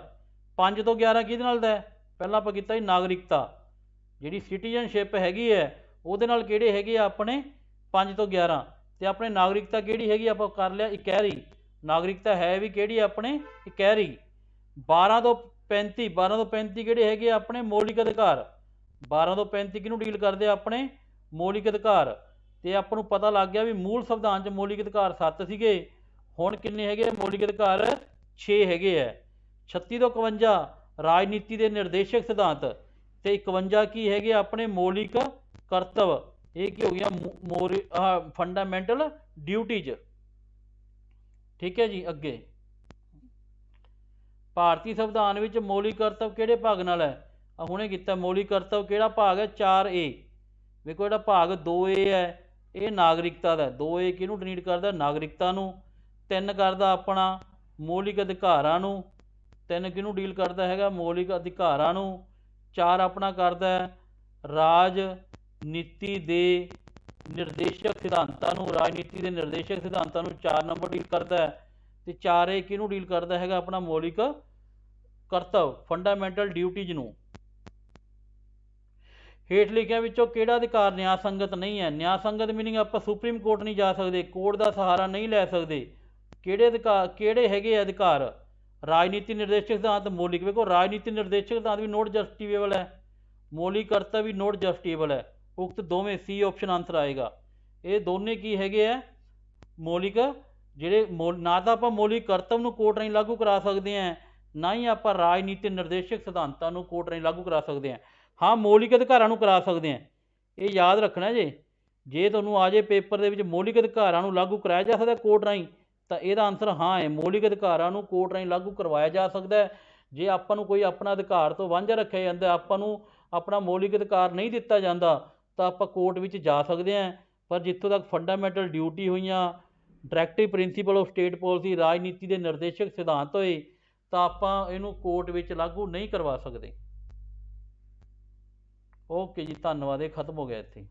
5 ਤੋਂ 11 ਕਿਹਦੇ ਨਾਲ ਦਾ ਹੈ, ਪਹਿਲਾਂ ਆਪਾਂ ਕੀਤਾ ਜੀ ਨਾਗਰਿਕਤਾ, ਜਿਹੜੀ ਸਿਟੀਜ਼ਨਸ਼ਿਪ ਹੈਗੀ ਹੈ ਉਹਦੇ ਨਾਲ ਕਿਹੜੇ ਹੈਗੇ ਆ ਆਪਣੇ 5 ਤੋਂ 11, ਤੇ ਆਪਣੇ ਨਾਗਰਿਕਤਾ ਕਿਹੜੀ ਹੈਗੀ ਆਪਾਂ ਕਰ ਲਿਆ ਇਕਹਿਰੀ, ਨਾਗਰਿਕਤਾ ਹੈ ਵੀ ਕਿਹੜੀ ਆਪਣੇ ਇਕਹਿਰੀ। 12 ਤੋਂ 35, 12 ਤੋਂ 35 ਕਿਹੜੇ ਹੈਗੇ ਆ ਆਪਣੇ ਮੌਲਿਕ ਅਧਿਕਾਰ, 12 ਤੋਂ 35 ਕਿਹਨੂੰ ਡੀਲ ਕਰਦੇ ਆ ਆਪਣੇ ਮੌਲਿਕ ਅਧਿਕਾਰ। ਤੇ ਆਪਾਂ ਨੂੰ ਪਤਾ ਲੱਗ ਗਿਆ ਵੀ ਮੂਲ ਸੰਵਿਧਾਨ 'ਚ ਮੌਲਿਕ ਅਧਿਕਾਰ 7 ਸੀਗੇ, ਹੁਣ ਕਿੰਨੇ ਹੈਗੇ ਮੌਲਿਕ ਅਧਿਕਾਰ 6 ਹੈਗੇ ਹੈ। 36 ਤੋਂ 51 ਰਾਜਨੀਤੀ ਦੇ ਨਿਰਦੇਸ਼ਕ ਸਿਧਾਂਤ, ਤੇ 51 ਕੀ ਹੈਗੇ ਆਪਣੇ ਮੌਲਿਕ ਕਰਤੱਵ, ਇਹ ਕੀ ਹੋ ਗਿਆ ਫੰਡਾਮੈਂਟਲ ਡਿਊਟੀਜ਼, ਠੀਕ ਹੈ ਜੀ। ਅੱਗੇ ਭਾਰਤੀ ਸੰਵਿਧਾਨ ਵਿੱਚ ਮੌਲਿਕ ਕਰਤੱਵ ਕਿਹੜੇ ਭਾਗ ਨਾਲ ਹੈ, ਹੁਣੇ ਕੀਤਾ ਮੌਲਿਕ ਕਰਤੱਵ ਕਿਹੜਾ ਭਾਗ ਹੈ 4A। ਵੇਖੋ ਜਿਹੜਾ ਭਾਗ 2A ਹੈ ਇਹ ਨਾਗਰਿਕਤਾ ਦਾ, 2A ਕਿਹਨੂੰ ਡਿਨੀਟ ਕਰਦਾ ਨਾਗਰਿਕਤਾ ਨੂੰ, 3 ਕਰਦਾ ਆਪਣਾ ਮੌਲਿਕ ਅਧਿਕਾਰਾਂ ਨੂੰ, 3 ਕਿਹਨੂੰ ਡੀਲ ਕਰਦਾ ਹੈਗਾ ਮੌਲਿਕ ਅਧਿਕਾਰਾਂ ਨੂੰ, 4 ਆਪਣਾ ਕਰਦਾ ਰਾਜਨੀਤੀ ਦੇ ਨਿਰਦੇਸ਼ਕ ਸਿਧਾਂਤਾਂ ਨੂੰ, ਰਾਜਨੀਤੀ ਦੇ ਨਿਰਦੇਸ਼ਕ ਸਿਧਾਂਤਾਂ ਨੂੰ 4 ਨੰਬਰ ਡੀਲ ਕਰਦਾ ਹੈ, ਤੇ 4A ਕਿਹਨੂੰ ਡੀਲ ਕਰਦਾ ਹੈਗਾ ਆਪਣਾ ਮੌਲਿਕ ਕਰਤੱਵ ਫੰਡਾਮੈਂਟਲ ਡਿਊਟੀਜ਼ ਨੂੰ। ਹੇਠ ਲਿਖਿਆਂ ਵਿੱਚੋਂ ਕਿਹੜਾ ਅਧਿਕਾਰ ਨਿਆਂ ਸੰਗਤ ਨਹੀਂ ਹੈ, ਨਿਆਂ ਸੰਗਤ ਮੀਨਿੰਗ ਆਪਾਂ ਸੁਪਰੀਮ ਕੋਰਟ ਨਹੀਂ ਜਾ ਸਕਦੇ, ਕੋਰਟ ਦਾ ਸਹਾਰਾ ਨਹੀਂ ਲੈ ਸਕਦੇ। ਕਿਹੜੇ ਅਧਿਕਾਰ ਕਿਹੜੇ ਹੈਗੇ ਅਧਿਕਾਰ, ਰਾਜਨੀਤੀ ਨਿਰਦੇਸ਼ਕ ਸਿਧਾਂਤ ਮੌਲਿਕ, ਵੇਖੋ ਰਾਜਨੀਤੀ ਨਿਰਦੇਸ਼ਕ ਸਿਧਾਂਤ ਵੀ ਨੋਟ ਜਸਟੀਫੇਬਲ ਹੈ, ਮੌਲਿਕ ਕਰਤੱਵ ਵੀ ਨੋਟ ਜਸਟੀਫੇਬਲ ਹੈ, ਉਕਤ ਦੋਵੇਂ C ਆਪਸ਼ਨ ਆਨਸਰ ਆਏਗਾ। ਇਹ ਦੋਨੇ ਕੀ ਹੈਗੇ ਆ ਮੌਲਿਕ, ਜਿਹੜੇ ਨਾ ਤਾਂ ਆਪਾਂ ਮੌਲਿਕ ਕਰਤੱਵ ਨੂੰ ਕੋਰਟ ਰਾਹੀਂ ਲਾਗੂ ਕਰਾ ਸਕਦੇ ਹਾਂ, ਨਾ ਹੀ ਆਪਾਂ ਰਾਜਨੀਤੀ ਨਿਰਦੇਸ਼ਕ ਸਿਧਾਂਤਾਂ ਨੂੰ ਕੋਰਟ ਰਾਹੀਂ ਲਾਗੂ ਕਰਾ ਸਕਦੇ ਹਾਂ। ਹਾਂ ਮੌਲਿਕ ਅਧਿਕਾਰਾਂ ਨੂੰ ਕਰਾ ਸਕਦੇ ਹਾਂ, ਇਹ ਯਾਦ ਰੱਖਣਾ ਜੇ ਤੁਹਾਨੂੰ ਆ ਜੇ ਪੇਪਰ ਦੇ ਵਿੱਚ ਮੌਲਿਕ ਅਧਿਕਾਰਾਂ ਨੂੰ ਲਾਗੂ ਕਰਾਇਆ ਜਾ ਸਕਦਾ ਕੋਰਟ ਰਾਹੀਂ, ਤਾਂ ਇਹਦਾ ਆਨਸਰ ਹਾਂ ਹੈ, ਮੌਲਿਕ ਅਧਿਕਾਰਾਂ ਨੂੰ ਕੋਰਟ ਰਾਹੀਂ ਲਾਗੂ ਕਰਵਾਇਆ ਜਾ ਸਕਦਾ ਹੈ। ਜੇ ਆਪਾਂ ਨੂੰ ਕੋਈ ਆਪਣਾ ਅਧਿਕਾਰ ਤੋਂ ਵਾਂਝਾ ਰੱਖਿਆ ਜਾਂਦਾ, ਆਪਾਂ ਨੂੰ ਆਪਣਾ ਮੌਲਿਕ ਅਧਿਕਾਰ ਨਹੀਂ ਦਿੱਤਾ ਜਾਂਦਾ, ਤਾਂ ਆਪਾਂ ਕੋਰਟ ਵਿੱਚ ਜਾ ਸਕਦੇ ਹਾਂ। ਪਰ ਜਿੱਥੋਂ ਤੱਕ ਫੰਡਾਮੈਂਟਲ ਡਿਊਟੀ ਹੋਈਆਂ, directive principal of state policy, ਰਾਜਨੀਤੀ ਦੇ ਨਿਰਦੇਸ਼ਕ ਸਿਧਾਂਤ ਹੋਏ, ਤਾਂ ਆਪਾਂ ਇਹਨੂੰ ਕੋਰਟ ਵਿੱਚ ਲਾਗੂ ਨਹੀਂ ਕਰਵਾ ਸਕਦੇ। ਓਕੇ ਜੀ, ਧੰਨਵਾਦ। ਇਹ ਖਤਮ ਹੋ ਗਿਆ ਇੱਥੇ।